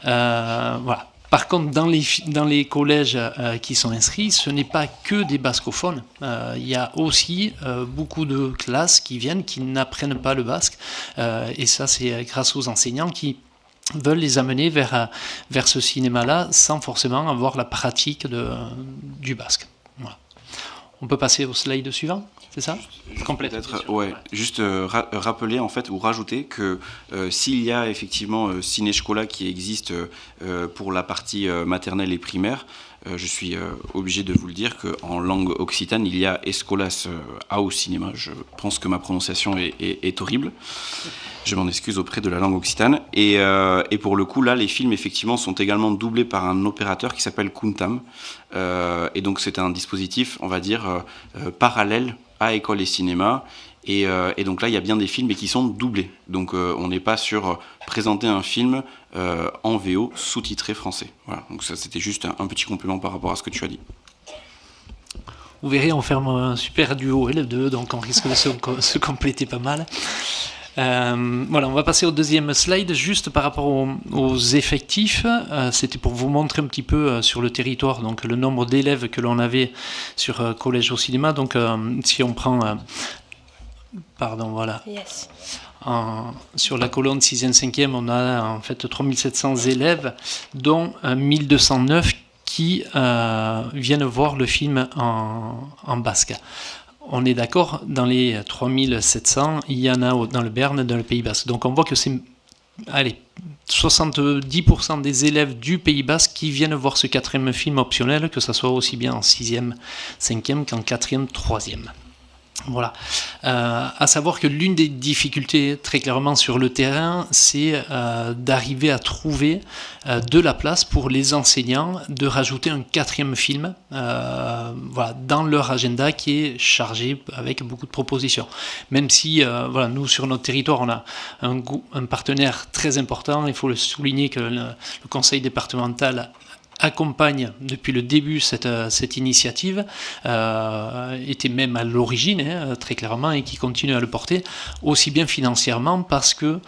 Voilà. Par contre, dans les collèges qui sont inscrits, ce n'est pas que des bascophones. Il y a aussi beaucoup de classes qui n'apprennent pas le basque. Et ça, c'est grâce aux enseignants qui veulent les amener vers ce cinéma-là sans forcément avoir la pratique du basque. Voilà. On peut passer au slide suivant, c'est ça ? Complète. Juste rappeler en fait ou rajouter que s'il y a effectivement Ciné-Scola qui existe pour la partie maternelle et primaire, je suis obligé de vous le dire qu'en langue occitane, il y a Escolas au cinéma. Je pense que ma prononciation est horrible. Je m'en excuse auprès de la langue occitane. Et pour le coup, là, les films, effectivement, sont également doublés par un opérateur qui s'appelle Kuntam. Et donc, c'est un dispositif, on va dire, parallèle à École et Cinéma. Et donc là, il y a bien des films qui sont doublés. Donc, on n'est pas sur présenter un film en VO sous-titré français. Voilà. Donc ça, c'était juste un petit complément par rapport à ce que tu as dit. Vous verrez, on ferme un super duo L2, donc on risque de se compléter pas mal. Voilà, on va passer au deuxième slide, juste par rapport aux effectifs. C'était pour vous montrer un petit peu sur le territoire donc le nombre d'élèves que l'on avait sur Collège au cinéma. Donc si on prend... pardon, voilà. Yes. Sur la colonne 6e, 5e, on a en fait 3700 élèves, dont 1209 qui viennent voir le film en basque. On est d'accord, dans les 3700, il y en a dans le Béarn et dans le Pays Basque. Donc on voit que c'est 70% des élèves du Pays Basque qui viennent voir ce 4e film optionnel, que ce soit aussi bien en 6e, 5e qu'en 4e, 3e. Voilà. À savoir que l'une des difficultés très clairement sur le terrain, c'est d'arriver à trouver de la place pour les enseignants de rajouter un 4e film voilà, dans leur agenda qui est chargé avec beaucoup de propositions. Même si voilà, nous sur notre territoire on a un partenaire très important, il faut le souligner que le conseil départemental accompagne depuis le début cette initiative, était même à l'origine, très clairement, et qui continue à le porter, aussi bien financièrement, parce que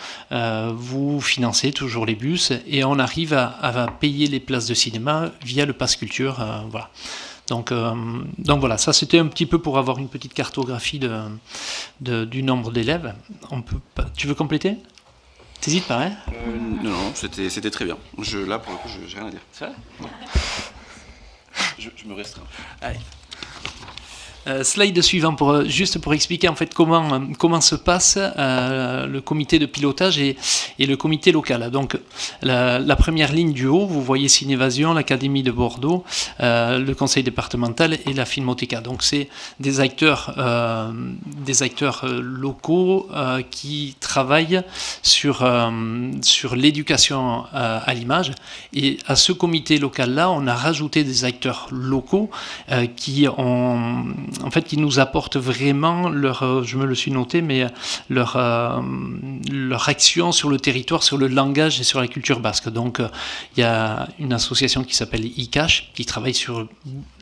vous financez toujours les bus, et on arrive à payer les places de cinéma via le Pass Culture. Voilà. Donc voilà, ça c'était un petit peu pour avoir une petite cartographie du nombre d'élèves. Tu veux compléter ? T'hésites pas, hein ? Non, c'était très bien. Là, pour le coup, j'ai rien à dire. C'est vrai ? Je me restreins. Allez. Slide suivant juste pour expliquer en fait comment se passe le comité de pilotage et le comité local. Donc la première ligne du haut, vous voyez Cinévasion, l'Académie de Bordeaux, le conseil départemental et la Filmoteca. Donc c'est des acteurs locaux qui travaillent sur l'éducation à l'image. Et à ce comité local là, on a rajouté des acteurs locaux qui ont en fait, qui nous apportent vraiment leur, je me le suis noté, mais leur action sur le territoire, sur le langage et sur la culture basque. Donc, il y a une association qui s'appelle ICACH, qui travaille sur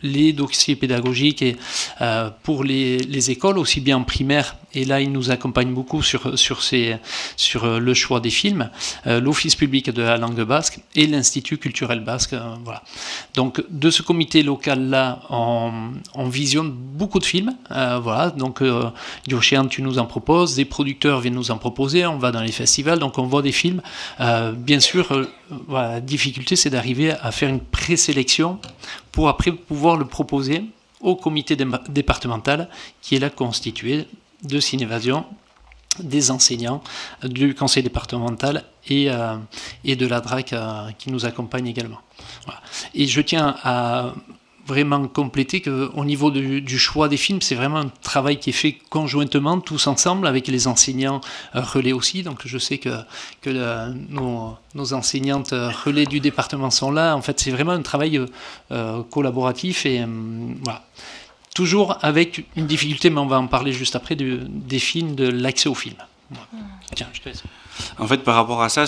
les dossiers pédagogiques et pour les écoles, aussi bien en primaire, et là, il nous accompagne beaucoup sur le choix des films, l'Office public de la langue basque et l'Institut culturel basque. Voilà. Donc, de ce comité local-là, on visionne beaucoup de films. Voilà. Donc, Diochéan, tu nous en proposes, des producteurs viennent nous en proposer, on va dans les festivals, donc on voit des films. Bien sûr, voilà, la difficulté, c'est d'arriver à faire une présélection pour après pouvoir le proposer au comité départemental qui est là constitué de Cinévasion, des enseignants, du conseil départemental et de la DRAC qui nous accompagne également. Voilà. Et je tiens à vraiment compléter qu'au niveau du choix des films, c'est vraiment un travail qui est fait conjointement, tous ensemble, avec les enseignants relais aussi. Donc je sais que nos enseignantes relais du département sont là. En fait, c'est vraiment un travail collaboratif et voilà. Toujours avec une difficulté, mais on va en parler juste après, des films, de l'accès aux films. Voilà. Tiens, je te laisse. En fait, par rapport à ça,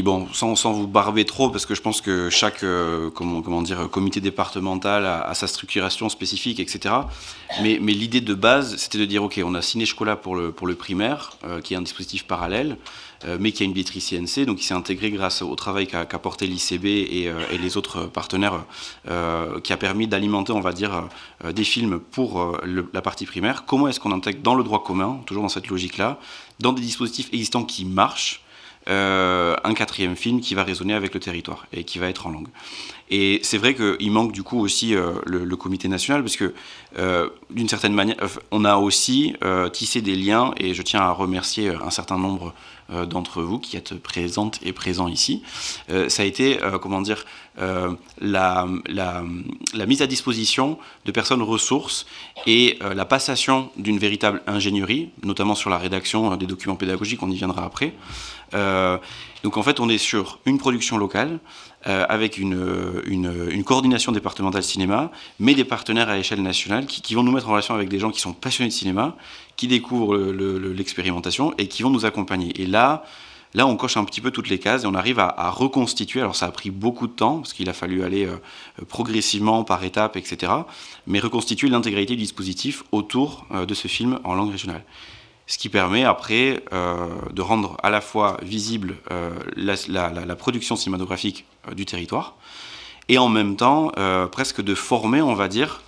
bon, sans vous barber trop, parce que je pense que chaque comité départemental a sa structuration spécifique, etc. Mais l'idée de base, c'était de dire, ok, on a Ciné Chocolat pour le primaire, qui est un dispositif parallèle, mais qui a une billetterie CNC, donc qui s'est intégré grâce au travail qu'a porté l'ICB et les autres partenaires, qui a permis d'alimenter, on va dire, des films pour la partie primaire. Comment est-ce qu'on intègre dans le droit commun, toujours dans cette logique-là, dans des dispositifs existants qui marchent, un quatrième film qui va résonner avec le territoire et qui va être en langue. Et c'est vrai qu'il manque du coup aussi le comité national, parce que d'une certaine manière, on a aussi tissé des liens, et je tiens à remercier un certain nombre d'entre vous qui êtes présentes et présents ici. Ça a été, la mise à disposition de personnes ressources et la passation d'une véritable ingénierie, notamment sur la rédaction des documents pédagogiques, on y viendra après. Donc en fait, on est sur une production locale, avec une coordination départementale cinéma, mais des partenaires à échelle nationale qui vont nous mettre en relation avec des gens qui sont passionnés de cinéma, qui découvrent l'expérimentation et qui vont nous accompagner. Et là, on coche un petit peu toutes les cases et on arrive à reconstituer. Alors ça a pris beaucoup de temps, parce qu'il a fallu aller progressivement, par étapes, etc. Mais reconstituer l'intégralité du dispositif autour de ce film en langue régionale. Ce qui permet après de rendre à la fois visible la production cinématographique du territoire, et en même temps presque de former, on va dire,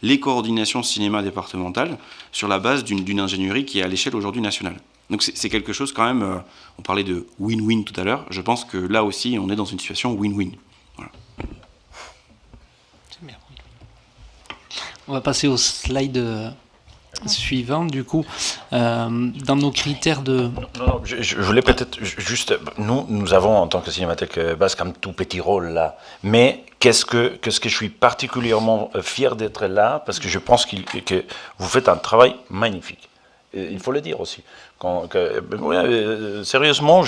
les coordinations cinéma départementales sur la base d'une ingénierie qui est à l'échelle aujourd'hui nationale. Donc c'est quelque chose quand même, on parlait de win-win tout à l'heure, je pense que là aussi on est dans une situation win-win. Voilà. C'est bien. On va passer au slide suivant, du coup, dans nos critères de... Non, je voulais peut-être juste... Nous avons, en tant que Cinémathèque basque, un tout petit rôle là. Mais qu'est-ce que je suis particulièrement fier d'être là, parce que je pense que vous faites un travail magnifique. Et il faut le dire aussi. Sérieusement,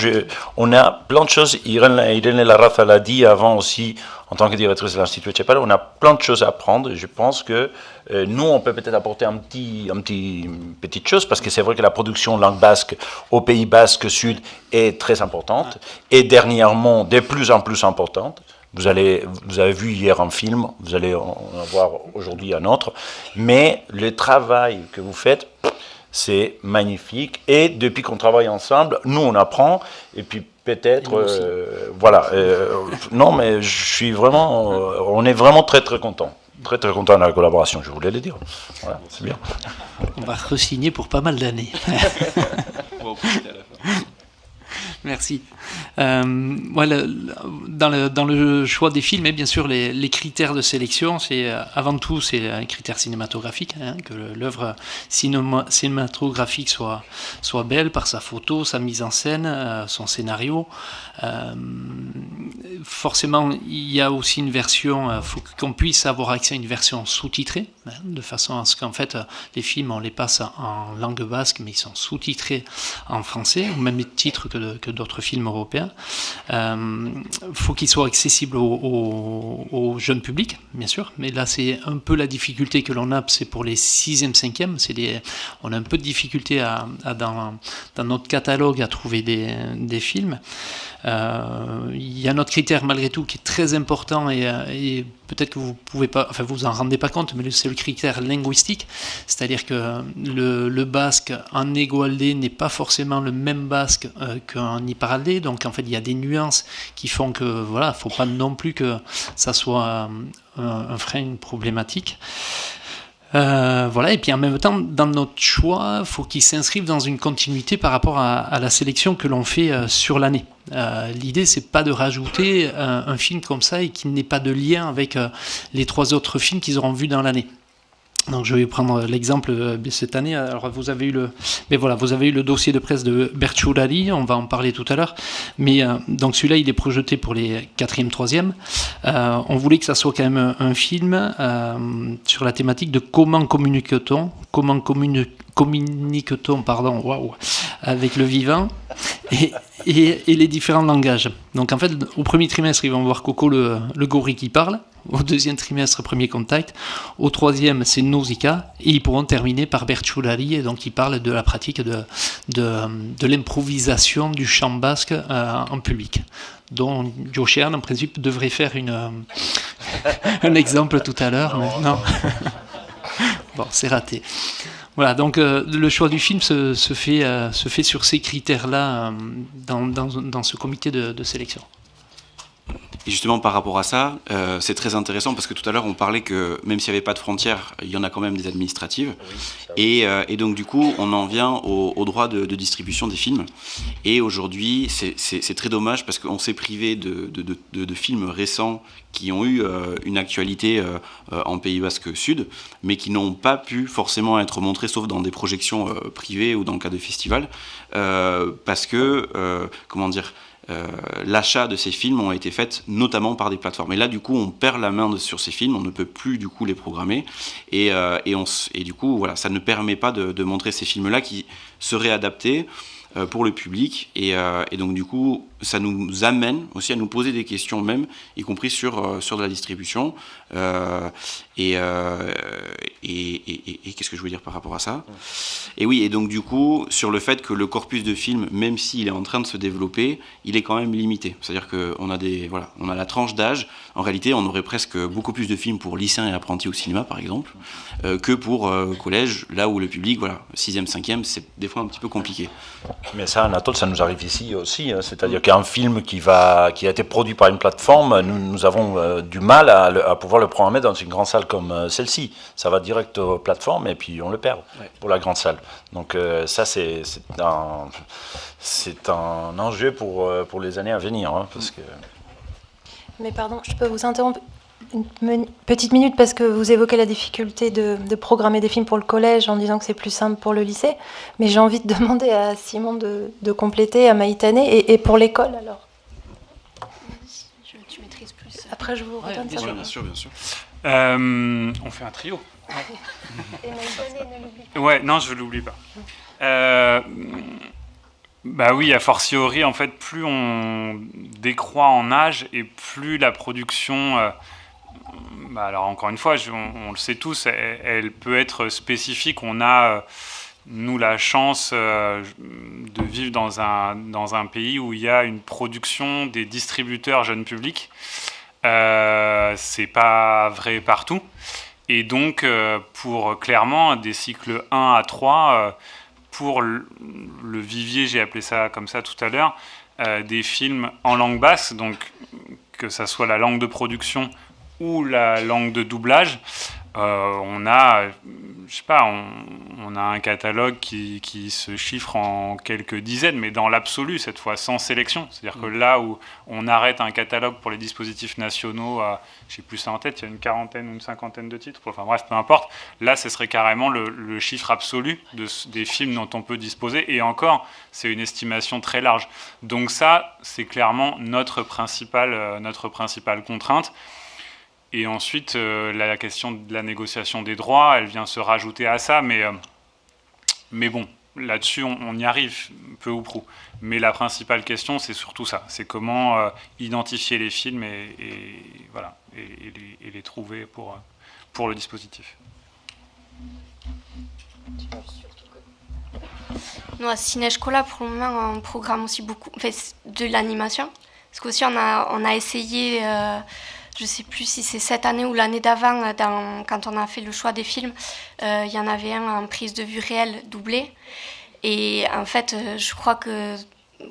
on a plein de choses. Irène Larraza l'a dit avant aussi, en tant que directrice de l'Institut Etxepare, on a plein de choses à apprendre. Et je pense que nous, on peut peut-être apporter une petite chose, parce que c'est vrai que la production langue basque au Pays Basque Sud est très importante, et dernièrement, de plus en plus importante. Vous avez vu hier un film, vous allez en voir aujourd'hui un autre, mais le travail que vous faites, c'est magnifique, et depuis qu'on travaille ensemble, nous on apprend, et puis peut-être, voilà, non mais je suis vraiment, on est vraiment très très content de la collaboration, je voulais le dire, voilà, c'est bien. On va re-signer pour pas mal d'années. On va en profiter à la fin. Merci. Voilà, dans le choix des films, et bien sûr les critères de sélection, c'est avant tout c'est un critère cinématographique, que l'œuvre cinématographique soit belle par sa photo, sa mise en scène, son scénario. Forcément, il y a aussi une version, faut qu'on puisse avoir accès à une version sous-titrée. de façon à ce qu'en fait les films on les passe en langue basque mais ils sont sous-titrés en français, au même titre que d'autres films européens. Faut qu'ils soient accessibles au jeune public, bien sûr, mais là c'est un peu la difficulté que l'on a, c'est pour les 6e, 5e, on a un peu de difficulté dans notre catalogue à trouver des films. Il y a un autre critère malgré tout qui est très important et peut-être que vous pouvez pas, enfin vous en rendez pas compte, mais c'est le critère linguistique, c'est-à-dire que le basque en égoaldé n'est pas forcément le même basque qu'en iparaldé, donc en fait il y a des nuances qui font que voilà, faut pas non plus que ça soit un frein, une problématique. Voilà, et puis en même temps, dans notre choix, il faut qu'il s'inscrive dans une continuité par rapport à la sélection que l'on fait sur l'année. L'idée, c'est pas de rajouter un film comme ça et qu'il n'ait pas de lien avec les 3 autres films qu'ils auront vus dans l'année. Donc je vais prendre l'exemple cette année. Alors vous avez eu le dossier de presse de Berciurari, on va en parler tout à l'heure. Mais donc celui-là, il est projeté pour les 4e, 3e. On voulait que ça soit quand même un film sur la thématique de comment communique-t-on avec le vivant et les différents langages. Donc en fait, au premier trimestre, ils vont voir Coco le gorille qui parle. Au 2e trimestre, Premier contact. Au 3e, c'est Nausicaa. Et ils pourront terminer par Berciurari, et donc ils parlent de la pratique de l'improvisation du chant basque en public, dont Joe Chern, en principe, devrait faire un exemple tout à l'heure. Mais non. Bon, c'est raté. Voilà, donc le choix du film se fait sur ces critères-là dans ce comité de sélection. Et justement, par rapport à ça, c'est très intéressant parce que tout à l'heure, on parlait que même s'il n'y avait pas de frontières, il y en a quand même des administratives. Oui, et donc, du coup, on en vient au droit de distribution des films. Et aujourd'hui, c'est très dommage parce qu'on s'est privé de films récents qui ont eu une actualité en Pays Basque Sud, mais qui n'ont pas pu forcément être montrés, sauf dans des projections privées ou dans le cas de festivals, parce que, comment dire, l'achat de ces films ont été faits notamment par des plateformes. Et là, du coup, on perd la main sur ces films, on ne peut plus, du coup, les programmer. Et du coup, voilà, ça ne permet pas de montrer ces films-là qui seraient adaptés pour le public. Et donc, du coup, ça nous amène aussi à nous poser des questions même, y compris sur de la distribution. Et qu'est-ce que je veux dire par rapport à ça ? Et oui, et donc du coup, sur le fait que le corpus de films, même s'il est en train de se développer, il est quand même limité. C'est-à-dire qu'on a on a la tranche d'âge. En réalité, on aurait presque beaucoup plus de films pour lycéens et apprentis au cinéma, par exemple, que pour collège, là où le public, 6e, 5e, c'est des fois un petit peu compliqué. Mais ça, Anatole, ça nous arrive ici aussi. C'est-à-dire qu'un film qui a été produit par une plateforme, nous avons du mal à pouvoir le programmer dans une grande salle comme celle-ci. Ça va direct aux plateformes et puis on le perd pour la grande salle. Donc ça, c'est un enjeu pour les années à venir. Parce que... Mais pardon, je peux vous interrompre une petite minute parce que vous évoquez la difficulté de programmer des films pour le collège en disant que c'est plus simple pour le lycée. Mais j'ai envie de demander à Simon de compléter, à Maïtané, et pour l'école alors. Tu maîtrises plus. Après, je vous redonne ça. Bien sûr. On fait un trio. Et Maïtané, ne l'oublie pas. Ouais, non, je ne l'oublie pas. Bah oui, a fortiori, en fait, plus on décroît en âge et plus la production... alors encore une fois, on le sait tous, elle peut être spécifique. On a, nous, la chance de vivre dans un pays où il y a une production des distributeurs jeunes publics. C'est pas vrai partout. Et donc, pour clairement des cycles 1 à 3, pour le vivier, j'ai appelé ça comme ça tout à l'heure, des films en langue basque, donc que ça soit la langue de production ou la langue de doublage, on a, je sais pas, on a un catalogue qui se chiffre en quelques dizaines, mais dans l'absolu, cette fois, sans sélection. C'est-à-dire que là où on arrête un catalogue pour les dispositifs nationaux, je sais plus ça en tête, il y a une quarantaine ou une cinquantaine de titres, enfin bref, peu importe, là, ce serait carrément le chiffre absolu des films dont on peut disposer, et encore, c'est une estimation très large. Donc ça, c'est clairement notre principale contrainte. Et ensuite, la question de la négociation des droits, elle vient se rajouter à ça, mais bon, là-dessus, on y arrive, peu ou prou. Mais la principale question, c'est surtout ça, c'est comment identifier les films et voilà, et les trouver pour le dispositif. Nous, à Ciné-Scola, pour le moment, on programme aussi beaucoup de l'animation. Parce qu'aussi, on a essayé, je ne sais plus si c'est cette année ou l'année d'avant, quand on a fait le choix des films, il y en avait un en prise de vue réelle doublé. Et en fait, je crois que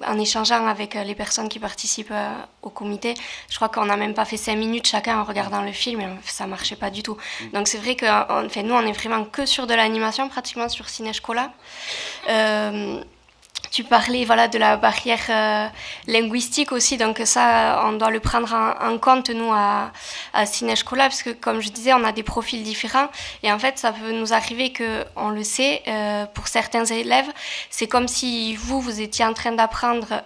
en échangeant avec les personnes qui participent au comité, je crois qu'on n'a même pas fait 5 minutes chacun en regardant le film et ça ne marchait pas du tout. Donc c'est vrai que nous, on est vraiment que sur de l'animation, pratiquement sur Ciné-Scola. Tu parlais de la barrière linguistique aussi, donc ça, on doit le prendre en compte, nous, à Ciné-Scola, parce que, comme je disais, on a des profils différents, et en fait, ça peut nous arriver qu'on le sait, pour certains élèves, c'est comme si vous étiez en train d'apprendre,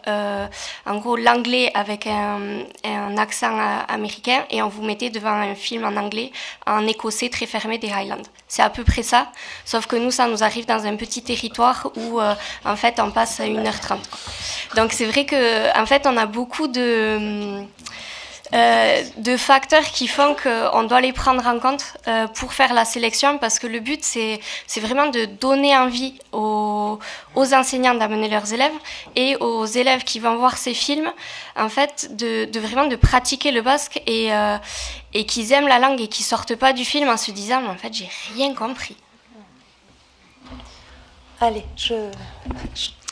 en gros, l'anglais avec un accent américain, et on vous mettait devant un film en anglais, en écossais très fermé des Highlands. C'est à peu près ça, sauf que nous, ça nous arrive dans un petit territoire où, en fait, on passe à 1h30. Donc c'est vrai que en fait on a beaucoup de facteurs qui font qu'on doit les prendre en compte pour faire la sélection, parce que le but c'est vraiment de donner envie aux enseignants d'amener leurs élèves et aux élèves qui vont voir ces films, en fait de vraiment de pratiquer le basque et qu'ils aiment la langue et qu'ils sortent pas du film en se disant mais en fait j'ai rien compris. Allez, je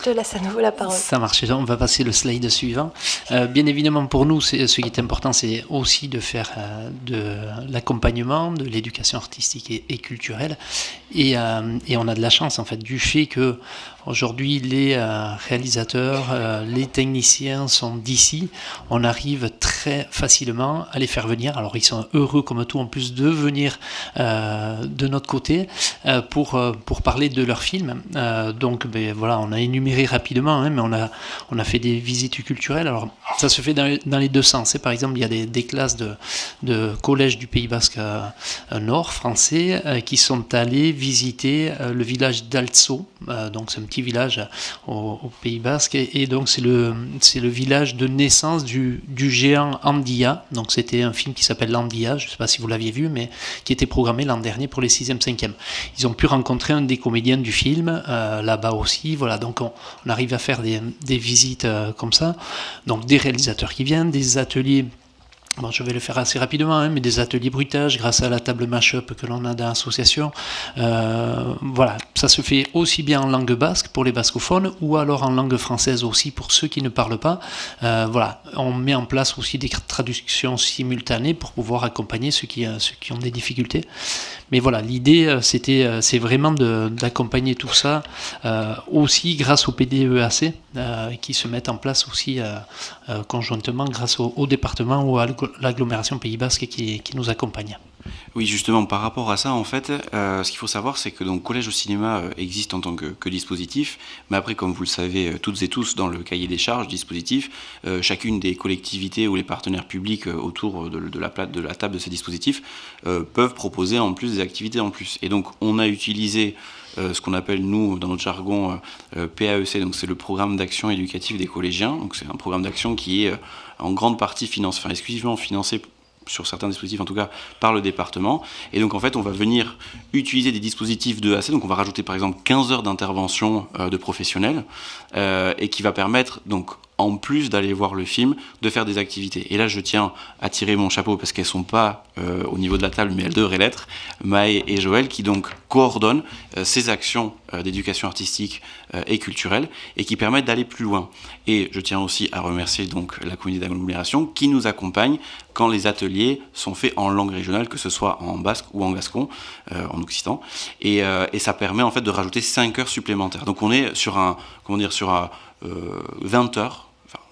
te laisse à nouveau la parole. Ça marche, on va passer le slide suivant. Bien évidemment, pour nous, ce qui est important, c'est aussi de faire de l'accompagnement, de l'éducation artistique et culturelle. Et on a de la chance, en fait, du fait que aujourd'hui, les réalisateurs, les techniciens sont d'ici. On arrive très facilement à les faire venir. Alors, ils sont heureux, comme tout, en plus de venir de notre côté pour parler de leur film. Donc, voilà, on a énuméré rapidement, mais on a fait des visites culturelles. Alors, ça se fait dans les deux sens. Par exemple, il y a des classes de collège du Pays Basque Nord français qui sont allés visiter le village d'Altso. Donc, c'est un petit village au Pays Basque. Et donc, c'est le village de naissance du géant Andia. Donc, c'était un film qui s'appelle L'Andia. Je ne sais pas si vous l'aviez vu, mais qui était programmé l'an dernier pour les 6e, 5e. Ils ont pu rencontrer un des comédiens du film là-bas aussi. Voilà, donc on arrive à faire des visites comme ça. Donc, des réalisateurs qui viennent, des ateliers. Bon, je vais le faire assez rapidement, mais des ateliers bruitage grâce à la table mash-up que l'on a dans l'association. Voilà, ça se fait aussi bien en langue basque pour les bascophones ou alors en langue française aussi pour ceux qui ne parlent pas. Voilà, on met en place aussi des traductions simultanées pour pouvoir accompagner ceux qui ont des difficultés. Mais voilà, l'idée, c'est vraiment d'accompagner tout ça aussi grâce au PDEAC qui se mettent en place aussi conjointement grâce au département ou à l'agglomération Pays Basque qui nous accompagne. Oui, justement, par rapport à ça, en fait, ce qu'il faut savoir, c'est que donc Collège au cinéma existe en tant que dispositif, mais après, comme vous le savez toutes et tous, dans le cahier des charges dispositif, chacune des collectivités ou les partenaires publics autour de la table de ces dispositifs peuvent proposer en plus des activités en plus. Et donc, on a utilisé ce qu'on appelle, nous, dans notre jargon, PAEC, donc c'est le programme d'action éducative des collégiens. Donc c'est un programme d'action qui est en grande partie exclusivement financé sur certains dispositifs en tout cas par le département, et donc en fait on va venir utiliser des dispositifs de AC, donc on va rajouter par exemple 15 heures d'intervention de professionnels et qui va permettre donc en plus d'aller voir le film, de faire des activités. Et là, je tiens à tirer mon chapeau parce qu'elles ne sont pas au niveau de la table, mais elles devraient l'être, Maë et Joël, qui donc coordonnent ces actions d'éducation artistique et culturelle et qui permettent d'aller plus loin. Et je tiens aussi à remercier donc la communauté d'agglomération qui nous accompagne quand les ateliers sont faits en langue régionale, que ce soit en basque ou en gascon, en occitan. Et ça permet en fait de rajouter 5 heures supplémentaires. Donc on est sur 20 heures,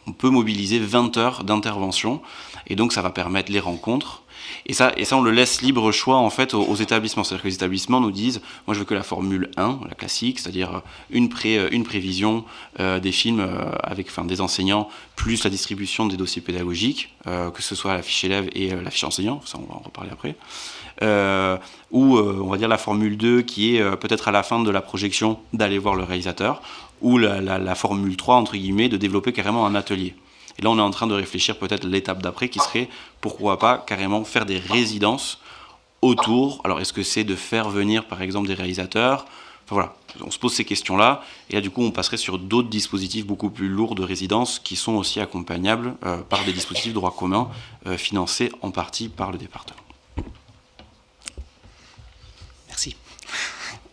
on peut mobiliser 20 heures d'intervention, et donc ça va permettre les rencontres. Et ça, on le laisse libre choix en fait aux établissements. C'est-à-dire que les établissements nous disent, moi je veux que la formule 1, la classique, c'est-à-dire une prévision des films avec des enseignants, plus la distribution des dossiers pédagogiques, que ce soit la fiche élève et la fiche enseignant, ça on va en reparler après. Ou on va dire la formule 2 qui est peut-être à la fin de la projection d'aller voir le réalisateur, ou la formule 3 entre guillemets de développer carrément un atelier. Et là, on est en train de réfléchir peut-être l'étape d'après qui serait, pourquoi pas, carrément faire des résidences autour. Alors, est-ce que c'est de faire venir, par exemple, des réalisateurs ? Enfin, voilà, on se pose ces questions-là. Et là, du coup, on passerait sur d'autres dispositifs beaucoup plus lourds de résidences qui sont aussi accompagnables par des dispositifs de droit commun financés en partie par le département. Merci.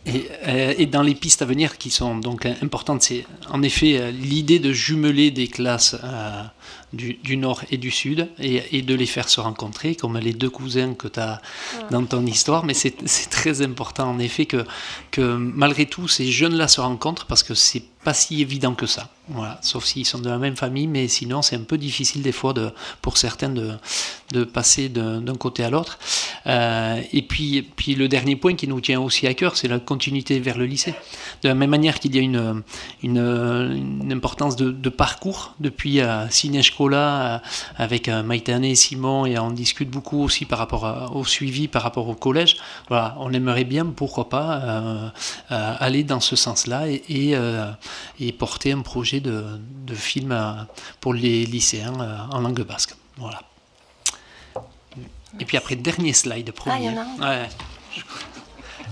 Et dans les pistes à venir qui sont donc importantes, c'est en effet l'idée de jumeler des classes du Nord et du Sud et de les faire se rencontrer, comme les deux cousins que tu as dans ton histoire. Mais c'est très important en effet que malgré tout ces jeunes-là se rencontrent, parce que c'est pas si évident que ça. Voilà. Sauf s'ils sont de la même famille, mais sinon c'est un peu difficile des fois pour certains de passer d'un côté à l'autre. Et puis le dernier point qui nous tient aussi à cœur, c'est la continuité vers le lycée. De la même manière qu'il y a une importance de parcours depuis Ciné-Scola avec Maïtane et Simon, et on discute beaucoup aussi par rapport au suivi, par rapport au collège. Voilà, on aimerait bien, pourquoi pas, aller dans ce sens-là et porter un projet de film pour les lycéens en langue basque. Voilà. Et puis après, dernier slide, premier. Ah, il y en a un.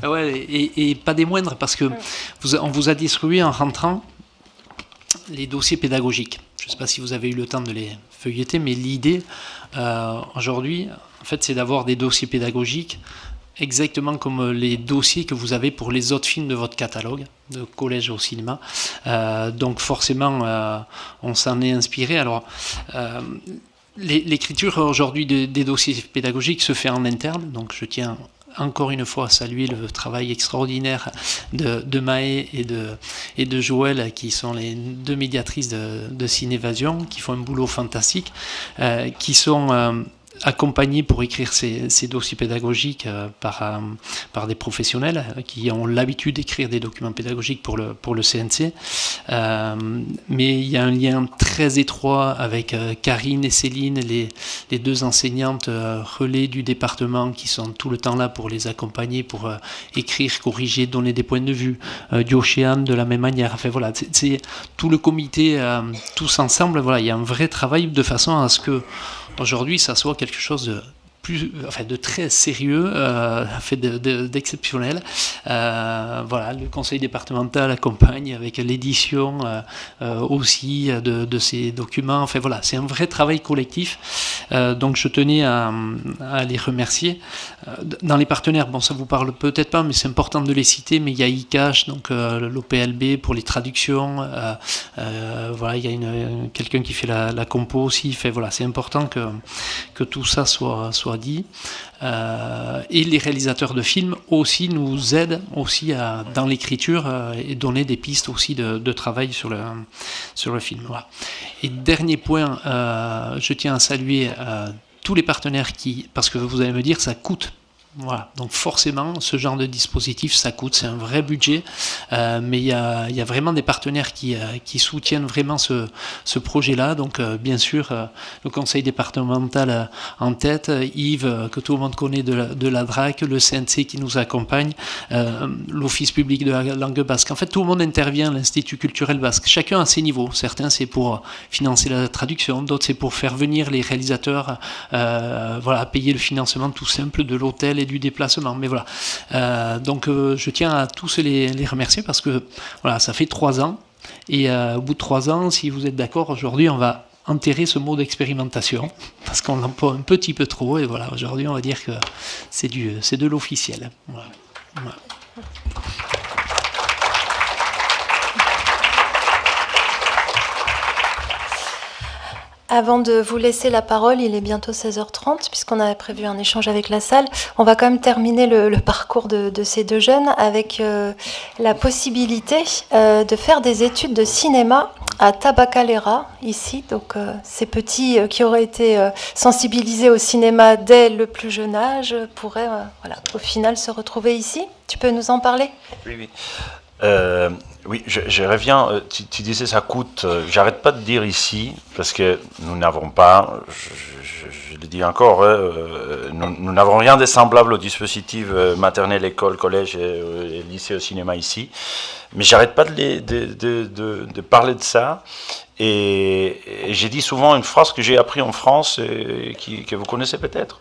Ouais. Ouais, et pas des moindres, parce que on vous a distribué en rentrant les dossiers pédagogiques. Je ne sais pas si vous avez eu le temps de les feuilleter, mais l'idée aujourd'hui, en fait, c'est d'avoir des dossiers pédagogiques exactement comme les dossiers que vous avez pour les autres films de votre catalogue, de collège au cinéma. Donc forcément, on s'en est inspiré. Alors, l'écriture aujourd'hui des dossiers pédagogiques se fait en interne, donc je tiens encore une fois à saluer le travail extraordinaire de Maë et de Joël, qui sont les deux médiatrices de Cinévasion, qui font un boulot fantastique, qui sont accompagnés pour écrire ces dossiers pédagogiques par des professionnels qui ont l'habitude d'écrire des documents pédagogiques pour le CNC. Mais il y a un lien très étroit avec Karine et Céline, les deux enseignantes relais du département, qui sont tout le temps là pour les accompagner, pour écrire, corriger, donner des points de vue. Diochéane de la même manière. Enfin, voilà, c'est tout le comité, tous ensemble. Voilà, il y a un vrai travail de façon à ce que aujourd'hui, ça soit quelque chose de très sérieux, d'exceptionnel. Voilà, le conseil départemental accompagne avec l'édition aussi de ces documents. Enfin voilà, c'est un vrai travail collectif. Donc je tenais à les remercier. Dans les partenaires, bon, ça vous parle peut-être pas, mais c'est important de les citer. Mais il y a ICACH, donc l'OPLB pour les traductions. Voilà, il y a quelqu'un qui fait la compo aussi. Fait, voilà, c'est important que tout ça soit dit. Et les réalisateurs de films aussi nous aident aussi dans l'écriture et donner des pistes aussi de travail sur le film. Voilà. Et dernier point, je tiens à saluer tous les partenaires parce que vous allez me dire, ça coûte. Voilà, donc forcément, ce genre de dispositif, ça coûte, c'est un vrai budget, mais il y a vraiment des partenaires qui soutiennent vraiment ce projet-là. Donc, bien sûr, le conseil départemental en tête, Yves, que tout le monde connaît de la DRAC, le CNC qui nous accompagne, l'Office public de la langue basque. En fait, tout le monde intervient, l'Institut culturel basque, chacun à ses niveaux. Certains, c'est pour financer la traduction, d'autres, c'est pour faire venir les réalisateurs, voilà, payer le financement tout simple de l'hôtel et du déplacement. Mais voilà. Donc je tiens à tous les remercier, parce que voilà, ça fait 3 ans. Et au bout de 3 ans, si vous êtes d'accord, aujourd'hui, on va enterrer ce mot d'expérimentation, parce qu'on l'emploie un petit peu trop. Et voilà, aujourd'hui, on va dire que c'est de l'officiel. Voilà. Voilà. Avant de vous laisser la parole, il est bientôt 16h30, puisqu'on avait prévu un échange avec la salle. On va quand même terminer le parcours de ces deux jeunes avec la possibilité de faire des études de cinéma à Tabacalera, ici. Donc, ces petits qui auraient été sensibilisés au cinéma dès le plus jeune âge pourraient, au final, se retrouver ici. Tu peux nous en parler ? Oui. Oui, je reviens, tu disais ça coûte, j'arrête pas de dire ici, parce que nous n'avons pas, je le dis encore, nous n'avons rien de semblable au dispositif maternelle, école, collège et lycée au cinéma ici, mais j'arrête pas de parler de ça, et j'ai dit souvent une phrase que j'ai appris en France, que vous connaissez peut-être,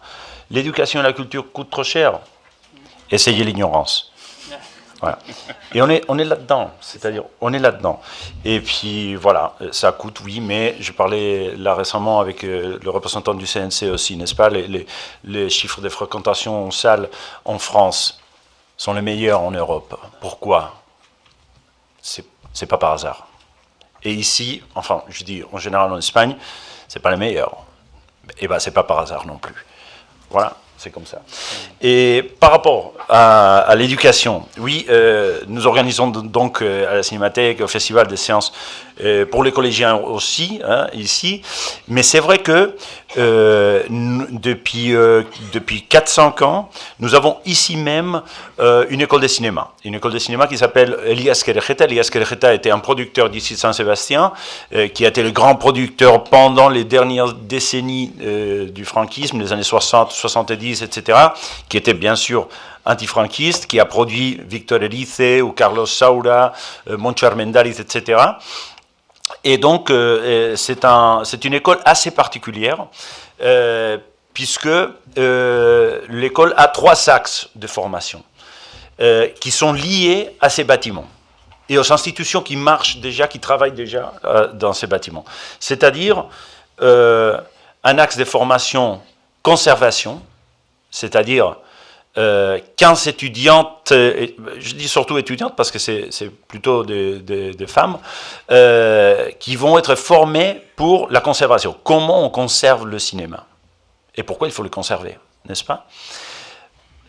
l'éducation et la culture coûtent trop cher, essayez l'ignorance. Voilà. Et on est là-dedans, c'est-à-dire on est là-dedans. Et puis voilà, ça coûte, oui, mais je parlais là récemment avec le représentant du CNC aussi, n'est-ce pas, les chiffres de fréquentation en salle en France sont les meilleurs en Europe. Pourquoi ? C'est pas par hasard. Et ici, enfin, je dis en général en Espagne, c'est pas les meilleurs. Et ben c'est pas par hasard non plus. Voilà. C'est comme ça. Et par rapport à l'éducation, oui, nous organisons donc à la Cinémathèque, au Festival des séances pour les collégiens aussi, hein, ici. Mais c'est vrai que depuis 4-5 ans, nous avons ici même une école de cinéma. Une école de cinéma qui s'appelle Elias Querejeta. Elias Querejeta était un producteur d'ici de Saint-Sébastien, qui a été le grand producteur pendant les dernières décennies du franquisme, les années 60, 70, etc., qui était bien sûr antifranquiste, qui a produit Victor Erice ou Carlos Saura, Moncho Armendariz, etc. Et donc, c'est une école assez particulière, puisque l'école a 3 axes de formation qui sont liés à ces bâtiments et aux institutions qui marchent déjà, qui travaillent déjà dans ces bâtiments. C'est-à-dire un axe de formation conservation, c'est-à-dire 15 étudiantes, je dis surtout étudiantes parce que c'est plutôt des femmes, qui vont être formées pour la conservation. Comment on conserve le cinéma ? Et pourquoi il faut le conserver, n'est-ce pas ?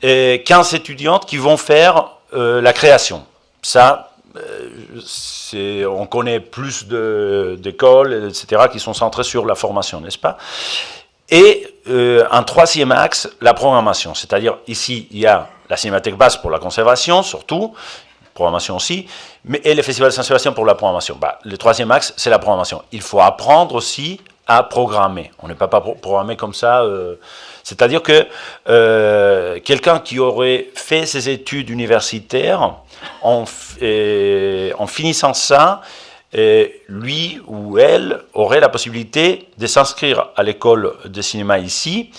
Et 15 étudiantes qui vont faire la création. Ça, on connaît plus d'écoles, etc., qui sont centrées sur la formation, n'est-ce pas ? Et un 3e axe, la programmation. C'est-à-dire, ici, il y a la Cinémathèque basse pour la conservation, surtout, programmation aussi, et le Festival de Saint-Sébastien pour la programmation. Le 3e axe, c'est la programmation. Il faut apprendre aussi à programmer. On ne peut pas programmer comme ça. C'est-à-dire que quelqu'un qui aurait fait ses études universitaires, en finissant ça, lui ou elle aurait la possibilité de s'inscrire à l'école de cinéma ici,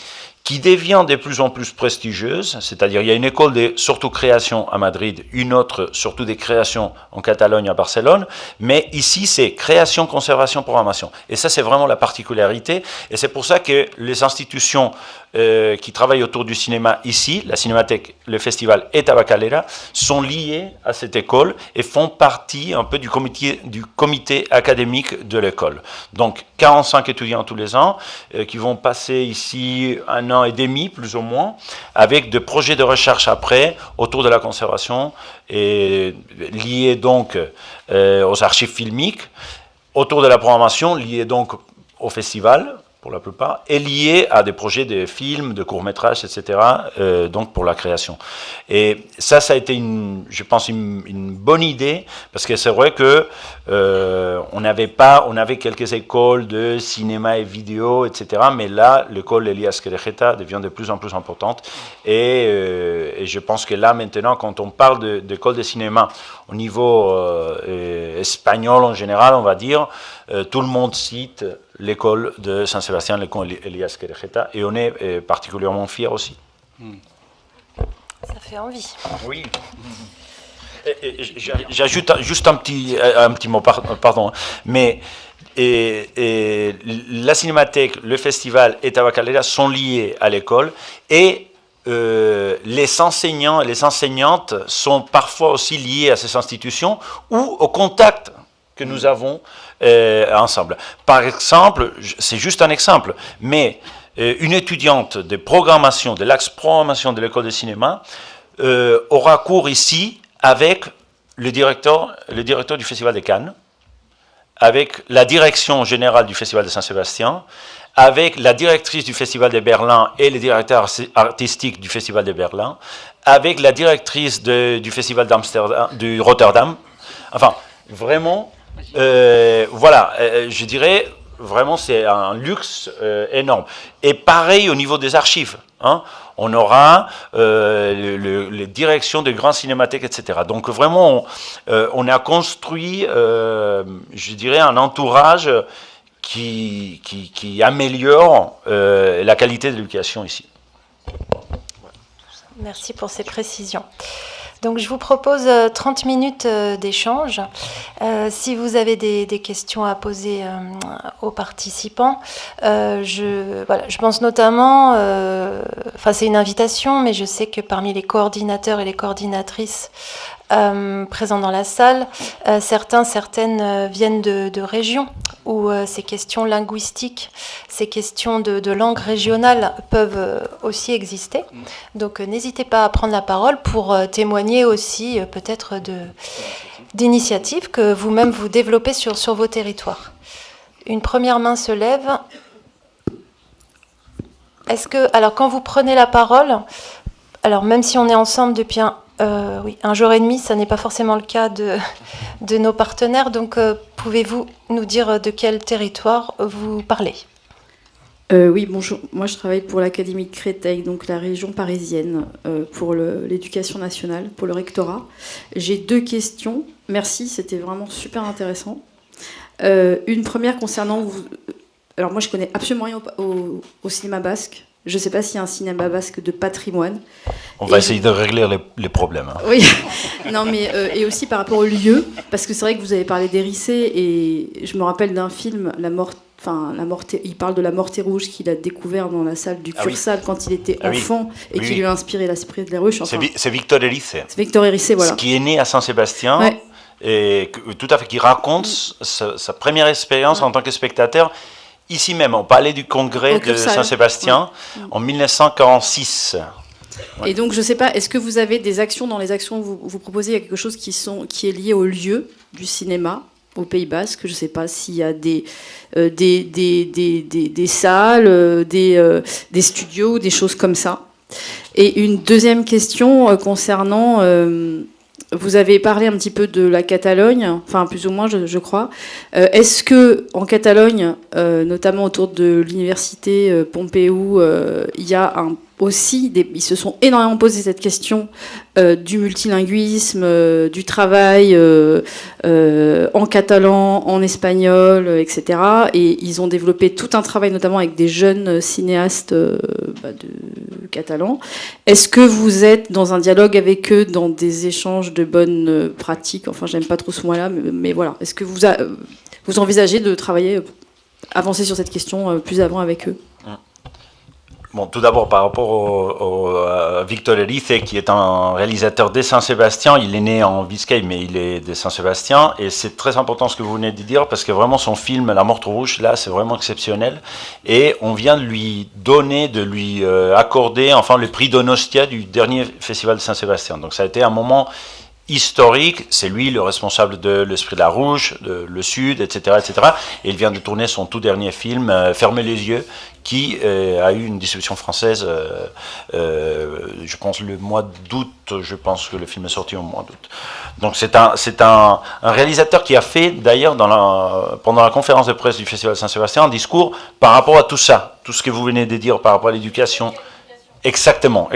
qui devient de plus en plus prestigieuse, c'est-à-dire il y a une école de surtout création à Madrid, une autre surtout des créations en Catalogne, à Barcelone, mais ici c'est création, conservation, programmation. Et ça c'est vraiment la particularité, et c'est pour ça que les institutions qui travaillent autour du cinéma ici, la Cinémathèque, le festival et Tabacalera, sont liées à cette école et font partie un peu du comité académique de l'école. Donc 45 étudiants tous les ans qui vont passer ici 1 an et demi plus ou moins, avec des projets de recherche après autour de la conservation et liés donc aux archives filmiques, autour de la programmation liés donc au festival pour la plupart, et liés à des projets de films, de courts-métrages, etc., donc pour la création. Et ça a été, je pense, une bonne idée, parce que c'est vrai que on avait quelques écoles de cinéma et vidéo, etc., mais là, l'école Elias Querejeta devient de plus en plus importante, et je pense que là, maintenant, quand on parle d'école de cinéma, au niveau espagnol en général, on va dire, tout le monde cite l'école de Saint-Sébastien, l'école Elias Querejeta, et on est particulièrement fiers aussi. Ça fait envie. Oui. J'ajoute juste un petit mot, pardon, mais la Cinémathèque, le festival et Tabacalera sont liés à l'école, et les enseignants et les enseignantes sont parfois aussi liés à ces institutions ou au contact que nous avons ensemble. Par exemple, c'est juste un exemple, mais une étudiante de programmation, de l'axe programmation de l'école de cinéma, aura cours ici avec le directeur du Festival de Cannes, avec la direction générale du Festival de Saint-Sébastien, avec la directrice du Festival de Berlin et le directeur artistique du Festival de Berlin, avec la directrice du Festival du Rotterdam. Enfin, vraiment, voilà, je dirais, vraiment, c'est un luxe énorme. Et pareil au niveau des archives. Hein, on aura les directions de grandes cinémathèques, etc. Donc vraiment, on a construit, je dirais, un entourage qui améliore la qualité de l'éducation ici. Merci pour ces précisions. Donc je vous propose 30 minutes d'échange. Si vous avez des questions à poser aux participants, je pense notamment, c'est une invitation, mais je sais que parmi les coordinateurs et les coordinatrices présents dans la salle, certaines viennent de régions où ces questions linguistiques, ces questions de langue régionale peuvent aussi exister. Donc n'hésitez pas à prendre la parole pour témoigner aussi peut-être d'initiatives que vous-même vous développez sur vos territoires. Une première main se lève. Alors quand vous prenez la parole, alors même si on est ensemble depuis un jour et demi, ça n'est pas forcément le cas de nos partenaires. Donc, pouvez-vous nous dire de quel territoire vous parlez ? Oui, bonjour. Moi, je travaille pour l'Académie de Créteil, donc la région parisienne, pour l'éducation nationale, pour le rectorat. J'ai 2 questions. Merci, c'était vraiment super intéressant. Une première concernant... Alors, moi, je connais absolument rien au cinéma basque. Je ne sais pas s'il y a un cinéma basque de patrimoine. On va essayer de régler les problèmes. Hein. Oui, non, mais et aussi par rapport au lieu, parce que c'est vrai que vous avez parlé d'Hérissé, et je me rappelle d'un film, il parle de la Morte rouge qu'il a découvert dans la salle du Cursal quand il était enfant, et qui lui a inspiré l'esprit de la ruche. Enfin, c'est Victor Hérissé. C'est Victor Hérissé, voilà. Qui est né à Saint-Sébastien, ouais. Et tout à fait, qui raconte sa première expérience en tant que spectateur. Ici même, au Palais du Congrès de Saint-Sébastien, en 1946. Ouais. Et donc, je ne sais pas, est-ce que vous avez des actions, dans les actions que vous proposez, il y a quelque chose qui est lié au lieu du cinéma, au Pays Basque? Je ne sais pas s'il y a des salles, des studios, des choses comme ça. Et une deuxième question concernant... vous avez parlé un petit peu de la Catalogne, enfin plus ou moins, je crois. Est-ce que en Catalogne, notamment autour de l'université Pompeu, il y a ils se sont énormément posé cette question du multilinguisme, du travail en catalan, en espagnol, etc. Et ils ont développé tout un travail, notamment avec des jeunes cinéastes catalans. Est-ce que vous êtes dans un dialogue avec eux, dans des échanges de bonnes pratiques? Enfin, j'aime pas trop ce mot-là, mais voilà. Est-ce que vous envisagez de travailler, avancer sur cette question plus avant avec eux? Bon, tout d'abord, par rapport à Victor Hérissé, qui est un réalisateur de Saint-Sébastien, il est né en Biscaye, mais il est de Saint-Sébastien, et c'est très important ce que vous venez de dire, parce que vraiment son film, La Morte rouge, là, c'est vraiment exceptionnel, et on vient de lui accorder, enfin, le prix Donostia du dernier festival de Saint-Sébastien. Donc ça a été un moment historique, c'est lui le responsable de L'Esprit de la Rouge, de Le Sud, etc., etc. Et il vient de tourner son tout dernier film, Fermez les yeux, qui a eu une distribution française, je pense le mois d'août, je pense que le film est sorti au mois d'août. Donc c'est un réalisateur qui a fait d'ailleurs pendant la conférence de presse du Festival de Saint-Sébastien un discours par rapport à tout ça, tout ce que vous venez de dire par rapport à l'éducation. Exactement.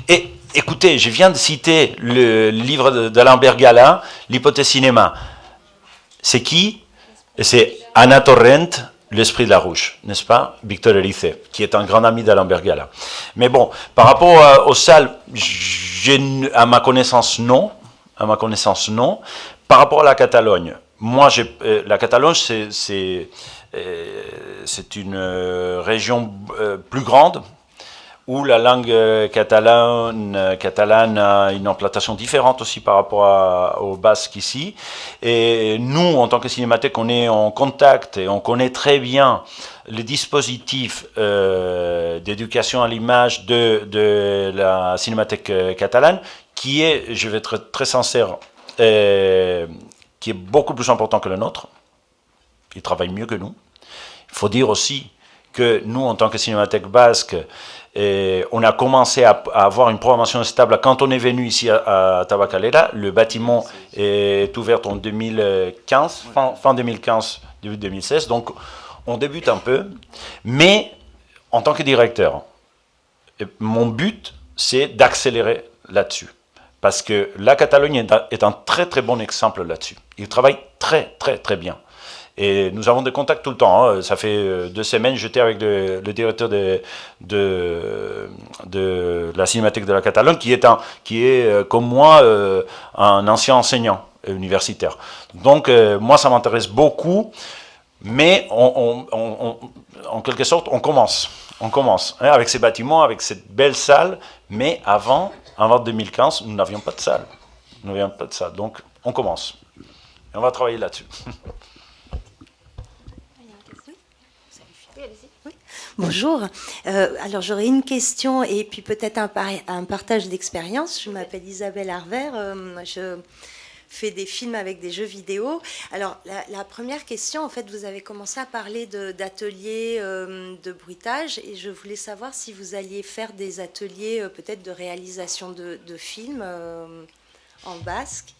Et écoutez, je viens de citer le livre d'Alain Bergala, L'hypothèse cinéma. C'est qui? C'est Anna Torrent, L'Esprit de la Rouge, n'est-ce pas? Victor Hérissé, qui est un grand ami d'Alain Bergala. Mais bon, par rapport aux salles, à ma connaissance, non. Par rapport à la Catalogne, la Catalogne, c'est une région plus grande, où la langue catalane a une implantation différente aussi par rapport au basque ici. Et nous, en tant que cinémathèque, on est en contact et on connaît très bien le dispositif d'éducation à l'image de la cinémathèque catalane, qui est, je vais être très sincère, qui est beaucoup plus important que le nôtre. Ils travaillent mieux que nous. Il faut dire aussi que nous, en tant que cinémathèque basque, on a commencé à avoir une programmation stable quand on est venu ici à Tabacalera. Le bâtiment est ouvert en 2015, fin 2015, début 2016. Donc, on débute un peu. Mais, en tant que directeur, mon but, c'est d'accélérer là-dessus. Parce que la Catalogne est un très très bon exemple là-dessus. Ils travaillent très très très bien. Et nous avons des contacts tout le temps. Hein. Ça fait 2 semaines, j'étais avec le directeur de la Cinémathèque de la Catalogne, qui est comme moi, un ancien enseignant universitaire. Donc, moi, ça m'intéresse beaucoup. Mais, en quelque sorte, on commence. On commence hein, avec ces bâtiments, avec cette belle salle. Mais avant 2015, nous n'avions pas de salle. Nous n'avions pas de salle. Donc, on commence. Et on va travailler là-dessus. Bonjour. Alors j'aurais une question et puis peut-être un partage d'expérience. Je m'appelle Isabelle Harvert. Je fais des films avec des jeux vidéo. Alors la première question, en fait, vous avez commencé à parler d'ateliers de bruitage et je voulais savoir si vous alliez faire des ateliers peut-être de réalisation de films en basque.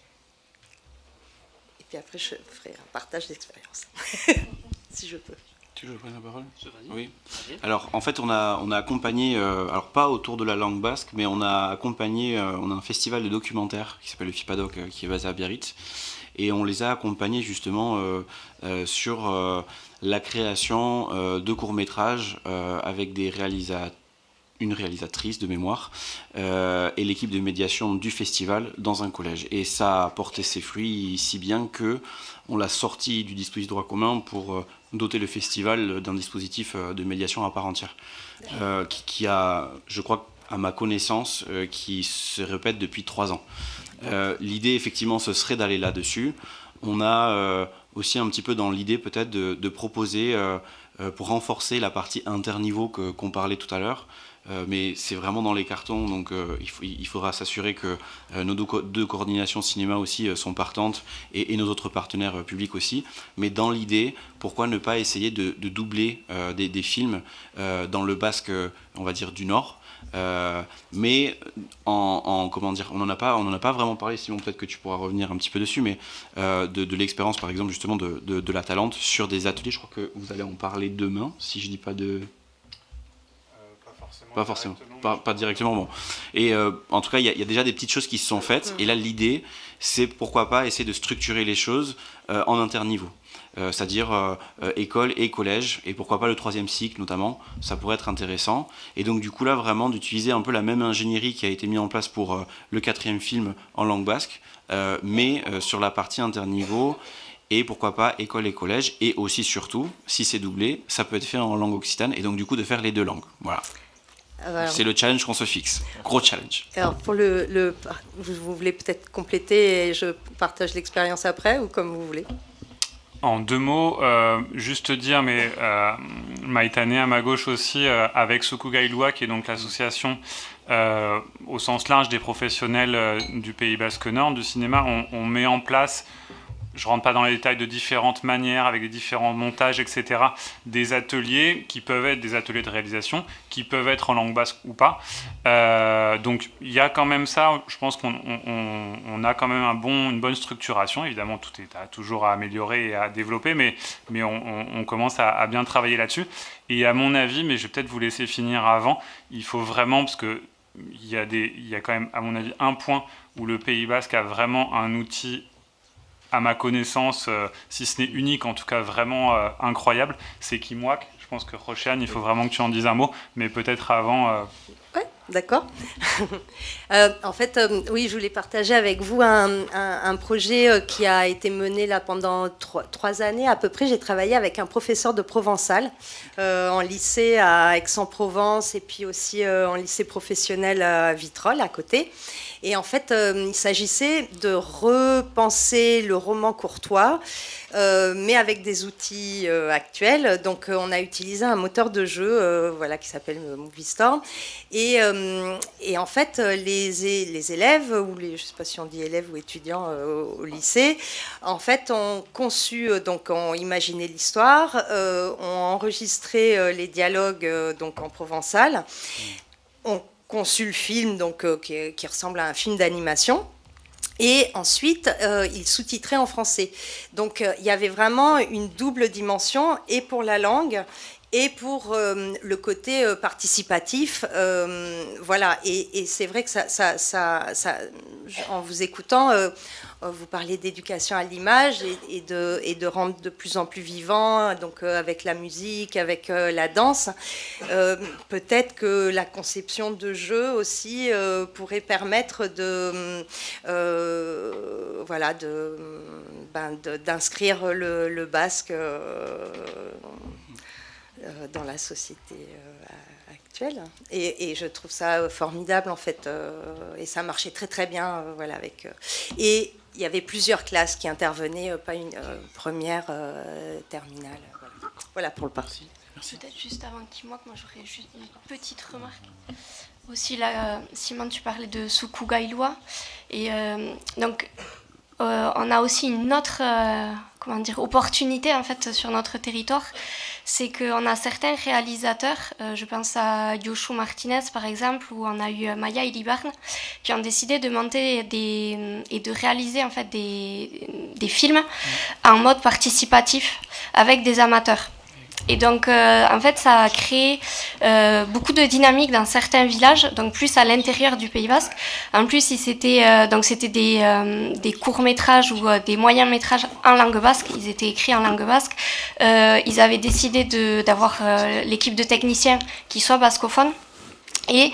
Et puis après, je ferai un partage d'expérience, si je peux. Tu veux prendre la parole ? Oui. Alors, en fait, on a accompagné, alors pas autour de la langue basque, mais on a accompagné, on a un festival de documentaires qui s'appelle le FIPADOC, qui est basé à Biarritz, et on les a accompagnés justement sur la création de courts-métrages avec une réalisatrice de mémoire et l'équipe de médiation du festival dans un collège. Et ça a porté ses fruits si bien que on l'a sorti du dispositif droit commun pour doter le festival d'un dispositif de médiation à part entière, qui a, je crois, à ma connaissance, qui se répète depuis 3 ans. L'idée, effectivement, ce serait d'aller là-dessus. On a aussi un petit peu dans l'idée peut-être de proposer, pour renforcer la partie interniveau qu'on parlait tout à l'heure, mais c'est vraiment dans les cartons, donc il faudra s'assurer que nos deux coordinations cinéma aussi sont partantes et nos autres partenaires publics aussi. Mais dans l'idée, pourquoi ne pas essayer de doubler des films dans le basque, on va dire, du Nord, mais comment dire, on n'en a pas vraiment parlé, Simon, peut-être que tu pourras revenir un petit peu dessus, mais de l'expérience, par exemple, justement, de la Talente sur des ateliers. Je crois que vous allez en parler demain, si je dis pas de... Pas forcément, pas directement. Bon. Et en tout cas, il y a déjà des petites choses qui se sont faites. Et là, l'idée, c'est pourquoi pas essayer de structurer les choses en interniveau. C'est-à-dire école et collège, et pourquoi pas le 3e cycle notamment, ça pourrait être intéressant. Et donc du coup là, vraiment d'utiliser un peu la même ingénierie qui a été mise en place pour le 4e film en langue basque, mais sur la partie interniveau, et pourquoi pas école et collège, et aussi surtout, si c'est doublé, ça peut être fait en langue occitane, et donc du coup de faire les 2 langues. Voilà. Alors, c'est le challenge qu'on se fixe. Gros challenge. Alors, pour vous voulez peut-être compléter et je partage l'expérience après, ou comme vous voulez. En 2 mots, juste dire, mais Maïtane à ma gauche aussi, avec Sukugailua, qui est donc l'association au sens large des professionnels du Pays Basque Nord, du cinéma, on met en place... Je ne rentre pas dans les détails de différentes manières, avec des différents montages, etc. Des ateliers qui peuvent être des ateliers de réalisation, qui peuvent être en langue basque ou pas. Donc il y a quand même ça. Je pense qu'on a quand même une bonne structuration. Évidemment, tout est toujours à améliorer et à développer, mais on commence à bien travailler là-dessus. Et à mon avis, mais je vais peut-être vous laisser finir avant, il faut vraiment, parce que il y a quand même, à mon avis, un point où le Pays Basque a vraiment un outil, à ma connaissance, si ce n'est unique, en tout cas vraiment incroyable, c'est Kimwak. Je pense que Rochiane, il faut vraiment que tu en dises un mot, mais peut-être avant... Oui, D'accord. En fait, oui, je voulais partager avec vous un projet qui a été mené là pendant 3 années à peu près. J'ai travaillé avec un professeur de provençal en lycée à Aix-en-Provence et puis aussi en lycée professionnel à Vitrolles à côté. Et en fait, il s'agissait de repenser le roman courtois, mais avec des outils actuels. Donc, on a utilisé un moteur de jeu voilà, qui s'appelle Moviestorm. Et en fait, les élèves, ou je ne sais pas si on dit élèves ou étudiants au lycée, en fait, ont conçu, donc ont imaginé l'histoire, ont enregistré les dialogues donc en provençal, ont conçu le film donc, qui ressemble à un film d'animation. Et ensuite, il sous-titrait en français. Donc, il y avait vraiment une double dimension, et pour la langue, et pour le côté participatif. Voilà. Et c'est vrai que en vous écoutant, vous parlez d'éducation à l'image et de rendre de plus en plus vivant, donc avec la musique, avec la danse. Peut-être que la conception de jeu aussi pourrait permettre voilà, d'inscrire le basque dans la société actuelle. Et je trouve ça formidable, en fait. Et ça marchait très, très bien, voilà, avec... et il y avait plusieurs classes qui intervenaient, pas une première, terminale. Voilà pour le parti. Peut-être juste avant Kimwak, moi j'aurais juste une petite remarque. Aussi, là, Simon, tu parlais de Sukugailua. Et donc, on a aussi une autre opportunité en fait, sur notre territoire. C'est qu'on a certains réalisateurs, je pense à Yoshu Martinez par exemple, ou on a eu Maya Iribarne, qui ont décidé de monter et de réaliser en fait, des films en mode participatif avec des amateurs. Et donc, en fait, ça a créé beaucoup de dynamique dans certains villages, donc plus à l'intérieur du Pays Basque. En plus, c'était des courts-métrages ou des moyens-métrages en langue basque. Ils étaient écrits en langue basque. Ils avaient décidé d'avoir l'équipe de techniciens qui soit bascophone. Et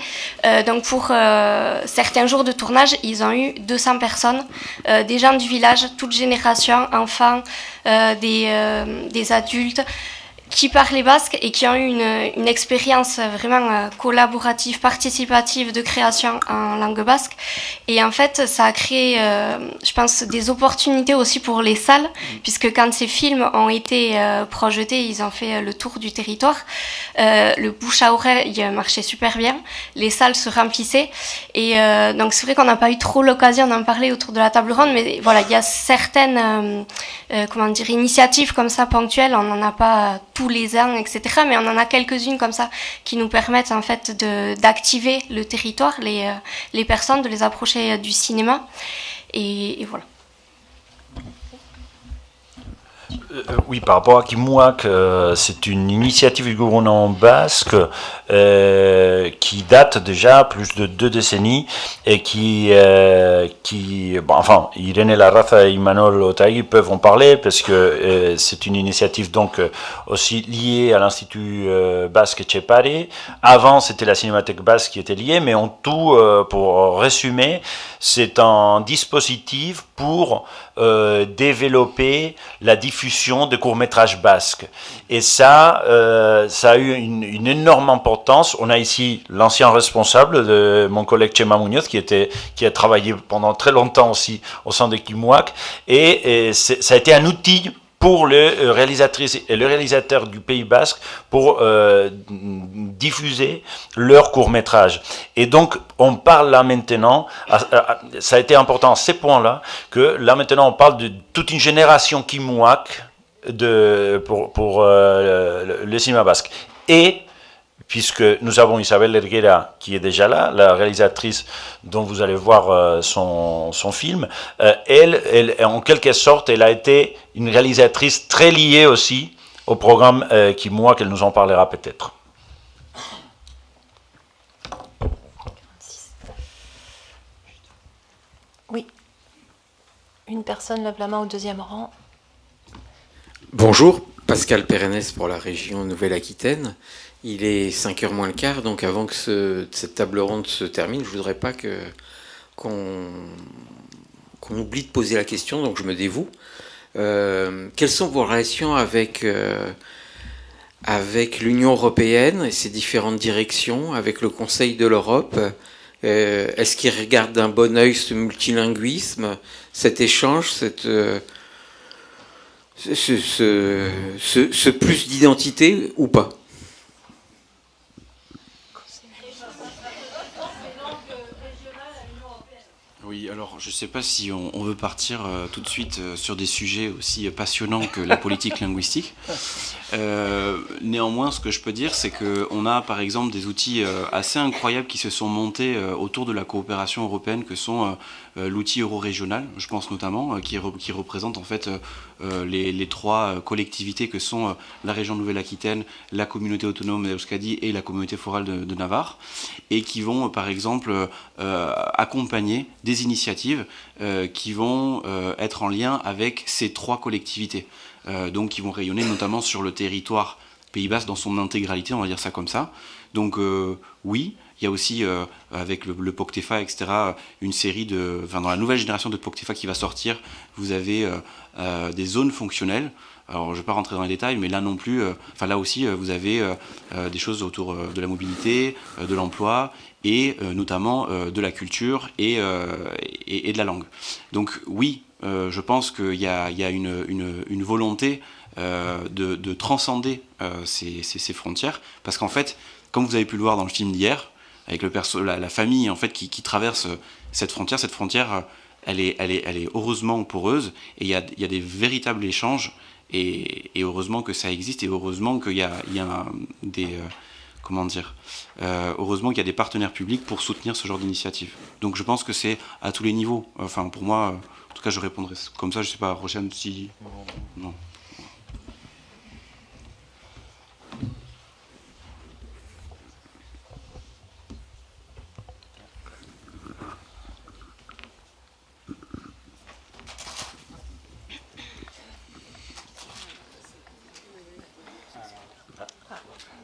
donc pour certains jours de tournage, ils ont eu 200 personnes, des gens du village, toutes générations, enfants, des adultes, qui parlaient basque et qui ont eu une expérience vraiment collaborative, participative de création en langue basque. Et en fait, ça a créé, je pense, des opportunités aussi pour les salles, puisque quand ces films ont été projetés, ils ont fait le tour du territoire. Le bouche à oreille marchait super bien, les salles se remplissaient. Et donc c'est vrai qu'on n'a pas eu trop l'occasion d'en parler autour de la table ronde, mais voilà, il y a certaines initiatives comme ça ponctuelles, on n'en a pas tous les ans, etc. Mais on en a quelques-unes comme ça qui nous permettent en fait d'activer le territoire, les personnes, de les approcher du cinéma. Et voilà. Oui, par rapport à Kimwak, c'est une initiative du gouvernement basque qui date déjà plus de 2 décennies et enfin, Irene Larraza et Imanol Otaegui peuvent en parler parce que c'est une initiative donc aussi liée à l'Institut basque Etxepare. Avant, c'était la Cinémathèque basque qui était liée, mais en tout, pour résumer, c'est un dispositif pour développer la diffusion de courts-métrages basques. Et ça a eu une énorme importance. On a ici l'ancien responsable, de mon collègue Chema Muñoz, qui a travaillé pendant très longtemps aussi au sein de Kimwak. Et ça a été un outil pour les réalisatrices et le réalisateur du Pays Basque pour diffuser leurs courts-métrages. Et donc, on parle là maintenant, ça a été important à ces points-là, que là maintenant on parle de toute une génération Kimwak pour le cinéma basque. Et puisque nous avons Isabel Erguera qui est déjà là, la réalisatrice dont vous allez voir son film, elle, en quelque sorte, elle a été une réalisatrice très liée aussi au programme Kimwak, qu'elle nous en parlera peut-être. Oui. Une personne lève la main au 2e rang. Bonjour, Pascal Pérennes pour la région Nouvelle-Aquitaine. Il est 5h moins le quart, donc avant que cette table ronde se termine, je ne voudrais pas qu'on oublie de poser la question, donc je me dévoue. Quelles sont vos relations avec l'Union européenne et ses différentes directions, avec le Conseil de l'Europe? Est-ce qu'ils regardent d'un bon œil ce multilinguisme, cet échange, ce plus d'identité ou pas? Oui, alors je ne sais pas si on veut partir tout de suite sur des sujets aussi passionnants que la politique linguistique. Néanmoins, ce que je peux dire, c'est qu'on a par exemple des outils assez incroyables qui se sont montés autour de la coopération européenne, que sont l'outil euro-régional, je pense notamment, qui représente en fait les trois collectivités que sont la région Nouvelle-Aquitaine, la communauté autonome d'Euskadi et la communauté forale de Navarre, et qui vont par exemple accompagner des initiatives qui vont être en lien avec ces trois collectivités, donc qui vont rayonner notamment sur le territoire Pays Basque dans son intégralité, on va dire ça comme ça. Donc oui, il y a aussi avec le POCTEFA, etc., une série dans la nouvelle génération de POCTEFA qui va sortir, vous avez des zones fonctionnelles. Alors je ne vais pas rentrer dans les détails, mais là non plus, là aussi vous avez des choses autour de la mobilité, de l'emploi et notamment de la culture et de la langue. Donc oui, je pense qu'il y a une volonté de transcender ces frontières, parce qu'en fait, comme vous avez pu le voir dans le film d'hier, avec la famille en fait qui traverse cette frontière, elle est heureusement poreuse, et il y a des véritables échanges, et heureusement que ça existe, et heureusement qu'il y a heureusement qu'il y a des partenaires publics pour soutenir ce genre d'initiative. Donc je pense que c'est à tous les niveaux. Enfin pour moi, en tout cas je répondrai comme ça, je sais pas, Rochane, si... Non.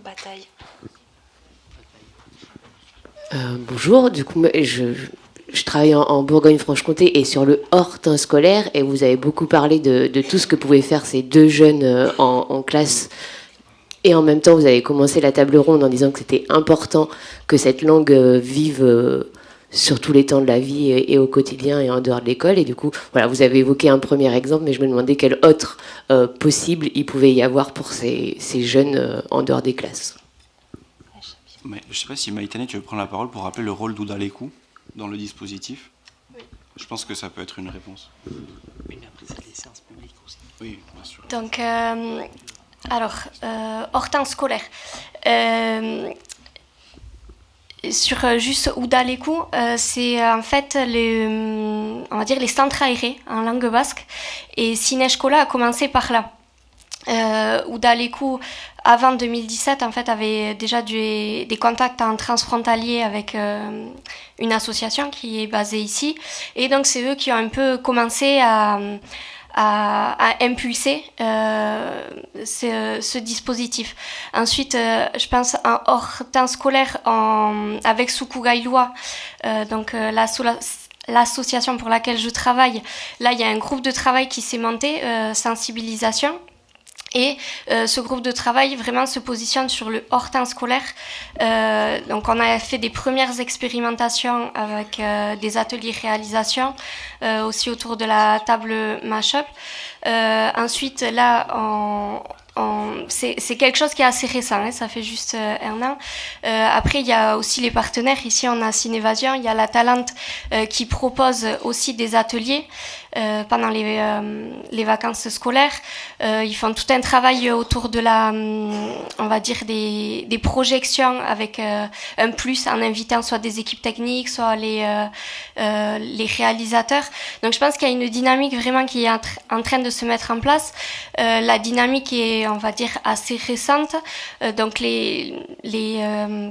Bataille. Bonjour, du coup, je travaille en Bourgogne-Franche-Comté et sur le hors temps scolaire, et vous avez beaucoup parlé de tout ce que pouvaient faire ces deux jeunes en classe, et en même temps vous avez commencé la table ronde en disant que c'était important que cette langue vive sur tous les temps de la vie et au quotidien et en dehors de l'école, et du coup voilà, vous avez évoqué un premier exemple, mais je me demandais quel autre possible il pouvait y avoir pour ces jeunes en dehors des classes. Mais je ne sais pas si Maïtane, tu veux prendre la parole pour rappeler le rôle d'Oudalekou dans le dispositif. Oui. Je pense que ça peut être une réponse. Oui, mais après, c'est les séances publiques aussi. Oui, bien sûr. Donc, hors temps scolaire. Sur juste Oudalekou, c'est en fait on va dire les centres aérés en langue basque, et Sineskola a commencé par là. Oudalekou, avant 2017, en fait, avait déjà des contacts en transfrontalier avec une association qui est basée ici, et donc c'est eux qui ont un peu commencé à impulser ce dispositif. Ensuite, je pense en hors temps scolaire avec Sukugailua, donc l'association pour laquelle je travaille. Là, il y a un groupe de travail qui s'est monté, sensibilisation. Et ce groupe de travail vraiment se positionne sur le hors temps scolaire. Donc on a fait des premières expérimentations avec des ateliers réalisation, aussi autour de la table Mashup. Ensuite, là, c'est quelque chose qui est assez récent, hein, ça fait juste un an. Après, il y a aussi les partenaires. Ici, on a Cinévasion, il y a la Talente qui propose aussi des ateliers pendant les vacances scolaires. Ils font tout un travail autour de on va dire des projections avec un plus, en invitant soit des équipes techniques, soit les réalisateurs. Donc je pense qu'il y a une dynamique vraiment qui est en train de se mettre en place. La dynamique est est, on va dire, assez récente. Donc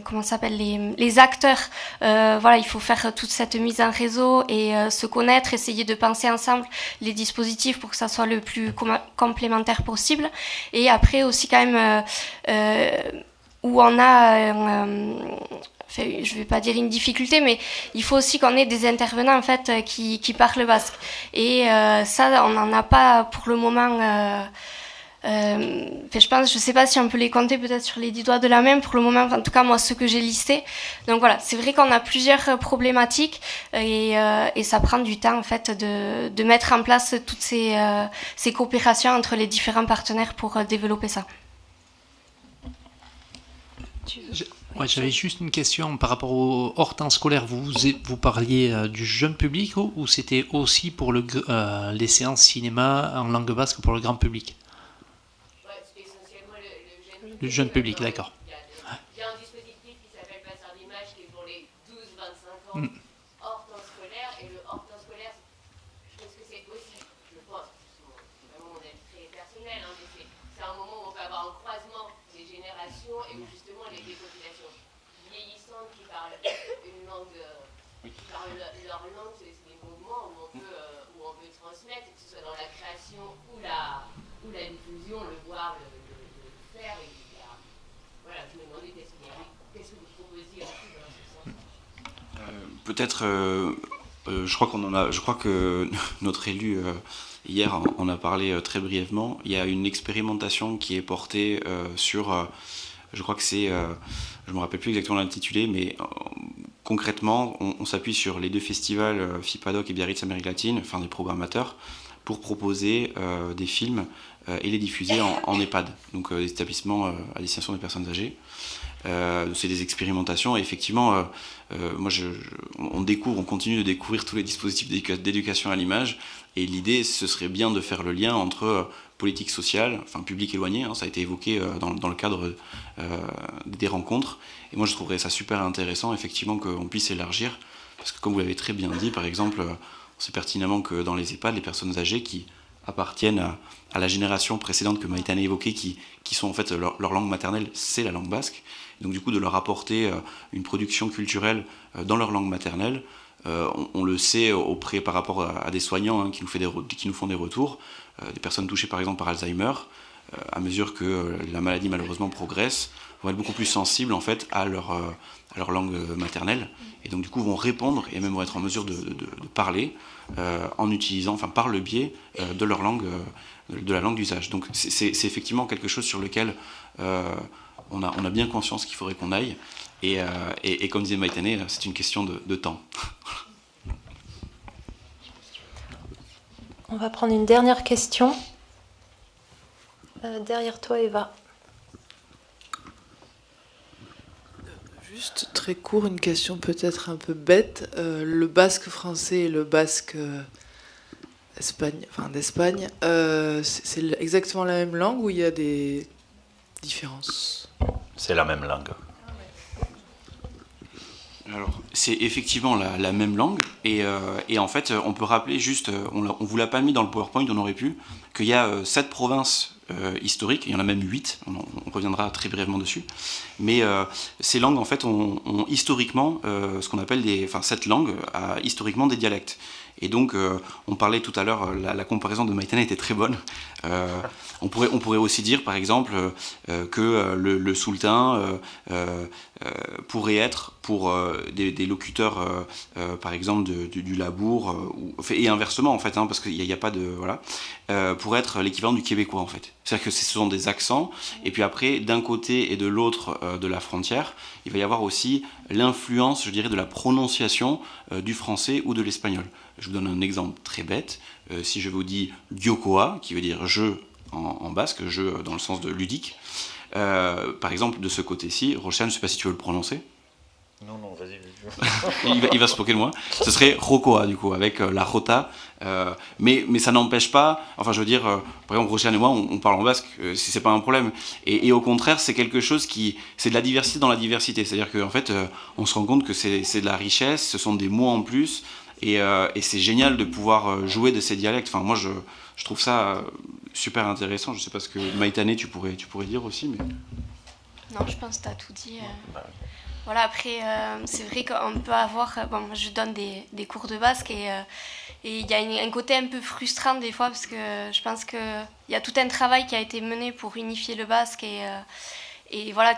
comment ça s'appelle, les acteurs, voilà, il faut faire toute cette mise en réseau et se connaître, essayer de penser ensemble les dispositifs pour que ça soit le plus complémentaire possible. Et après aussi quand même où on a je ne vais pas dire une difficulté, mais il faut aussi qu'on ait des intervenants en fait qui parlent basque. Et ça, on n'en a pas pour le moment. Je ne sais pas si on peut les compter peut-être sur les 10 doigts de la main pour le moment. En tout cas, moi, ceux que j'ai listés. Donc voilà, c'est vrai qu'on a plusieurs problématiques et ça prend du temps en fait de mettre en place toutes ces coopérations entre les différents partenaires pour développer ça. Ouais, j'avais juste une question par rapport au hors temps scolaire. Vous parliez du jeune public ou c'était aussi pour les séances cinéma en langue basque pour le grand public? Ouais, c'était essentiellement le jeune public, d'accord. Il y a un dispositif qui s'appelle Passeur d'image qui est pour les 12-25 ans hors temps scolaire. Et le hors temps scolaire, je pense que c'est aussi, je pense, vraiment mon avis très personnel, hein, mais c'est un moment où on peut avoir un croisement des générations et où justement les populations vieillissantes qui parlent une langue, qui parlent leur langue, c'est des mouvements où on peut transmettre, que ce soit dans la création ou la diffusion, le voir, le faire. Et voilà, je me demandais qu'est-ce que vous proposiez aussi dans ce sens. Peut-être, je crois que notre élu hier en a parlé très brièvement. Il y a une expérimentation qui est portée sur, je crois que c'est, je me rappelle plus exactement l'intitulé, mais concrètement, on s'appuie sur les deux festivals FIPADOC et Biarritz Amérique Latine, enfin des programmateurs, pour proposer des films et les diffuser en EHPAD, donc des établissements à destination des personnes âgées. C'est des expérimentations et effectivement, on continue de découvrir tous les dispositifs d'éducation à l'image et l'idée, ce serait bien de faire le lien entre politique sociale, enfin public éloigné, hein, ça a été évoqué dans le cadre des rencontres et moi je trouverais ça super intéressant effectivement qu'on puisse élargir parce que comme vous l'avez très bien dit, par exemple, on sait pertinemment que dans les EHPAD, les personnes âgées qui appartiennent à la génération précédente que Maïtane a évoquée, qui sont en fait leur langue maternelle, c'est la langue basque. Donc du coup, de leur apporter une production culturelle dans leur langue maternelle, on le sait par rapport à des soignants hein, qui nous font des retours, des personnes touchées par exemple par Alzheimer, à mesure que la maladie malheureusement progresse, vont être beaucoup plus sensibles en fait à leur langue maternelle, et donc du coup vont répondre et même vont être en mesure de parler en utilisant, enfin par le biais de leur langue, de la langue d'usage. Donc c'est effectivement quelque chose sur lequel on a bien conscience qu'il faudrait qu'on aille, et comme disait Maïtane, c'est une question de temps. On va prendre une dernière question. Derrière toi, Eva. Juste très court, une question peut-être un peu bête. Le basque français et le basque d'Espagne, c'est exactement la même langue ou il y a des différences? C'est la même langue. Alors, c'est effectivement la même langue, et en fait, on peut rappeler juste, on vous l'a pas mis dans le PowerPoint, on aurait pu, qu'il y a 7 provinces historiques, il y en a même 8, on reviendra très brièvement dessus, mais ces langues, en fait, ont historiquement, ce qu'on appelle cette langue a historiquement des dialectes. Et donc, on parlait tout à l'heure, la comparaison de Maïtane était très bonne. On pourrait aussi dire, par exemple, que le sultan pourrait être, pour des locuteurs, par exemple, du labour, et inversement, en fait, hein, parce qu'il n'y a pas de... Voilà, pour être l'équivalent du québécois, en fait. C'est-à-dire que ce sont des accents, et puis après, d'un côté et de l'autre de la frontière, il va y avoir aussi l'influence, je dirais, de la prononciation du français ou de l'espagnol. Je vous donne un exemple très bête. Si je vous dis « diokoa », qui veut dire « jeu » en basque, « jeu » dans le sens de ludique, par exemple, de ce côté-ci, Rochane, je ne sais pas si tu veux le prononcer. Non, vas-y. il va se moquer de moi. Ce serait Rokoa, du coup, avec la Jota. Mais ça n'empêche pas, enfin je veux dire, par exemple, Rochane et moi, on parle en basque, c'est pas un problème. Et au contraire, c'est quelque chose c'est de la diversité dans la diversité. C'est-à-dire qu'en fait, on se rend compte que c'est de la richesse, ce sont des mots en plus, et c'est génial de pouvoir jouer de ces dialectes. Enfin, moi, je trouve ça super intéressant. Je ne sais pas ce que Maïtane, tu pourrais dire aussi. Mais... Non, je pense que tu as tout dit. Voilà, après, c'est vrai qu'on peut avoir... Bon, moi, je donne des cours de basque et il y a un côté un peu frustrant des fois parce que je pense qu'il y a tout un travail qui a été mené pour unifier le basque et voilà,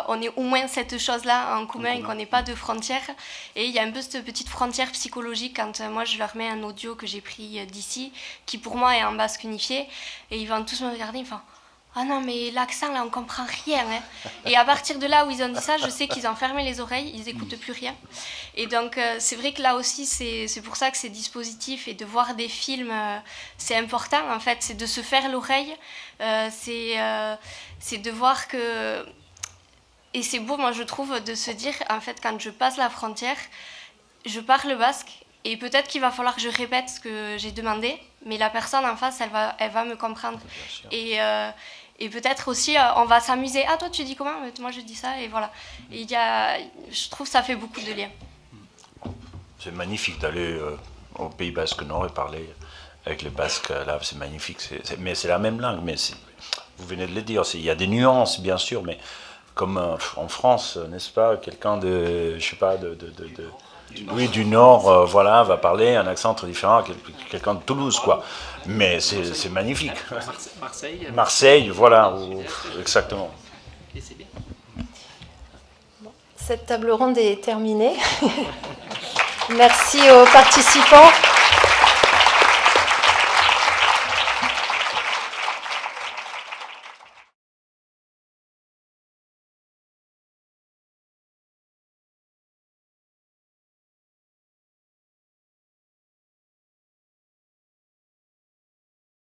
on ait au moins cette chose-là en commun et qu'on n'ait pas de frontières. Et il y a un peu cette petite frontière psychologique quand moi je leur mets un audio que j'ai pris d'ici, qui pour moi est en basque unifié, et ils vont tous me regarder, ils font « Ah non, mais l'accent là, on comprend rien. Hein. » Et à partir de là où ils ont dit ça, je sais qu'ils ont fermé les oreilles, ils n'écoutent plus rien. Et donc c'est vrai que là aussi, c'est pour ça que ces dispositifs et de voir des films, c'est important en fait, c'est de se faire l'oreille, c'est de voir que... Et c'est beau, moi je trouve, de se dire, en fait, quand je passe la frontière, je parle basque, et peut-être qu'il va falloir que je répète ce que j'ai demandé, mais la personne en face, elle va me comprendre. Et peut-être aussi, on va s'amuser. Ah, toi, tu dis comment ? Moi, je dis ça, et voilà. Et je trouve que ça fait beaucoup de liens. C'est magnifique d'aller au Pays Basque Nord et parler avec les Basques. Là, c'est magnifique. Mais c'est la même langue. Mais vous venez de le dire. Il y a des nuances, bien sûr, mais comme en France, n'est-ce pas, quelqu'un de, je sais pas, du Nord, voilà, va parler un accent très différent à quelqu'un de Toulouse, quoi. Mais c'est magnifique. Marseille, voilà, exactement. Et c'est bien. Bon, cette table ronde est terminée. Merci aux participants.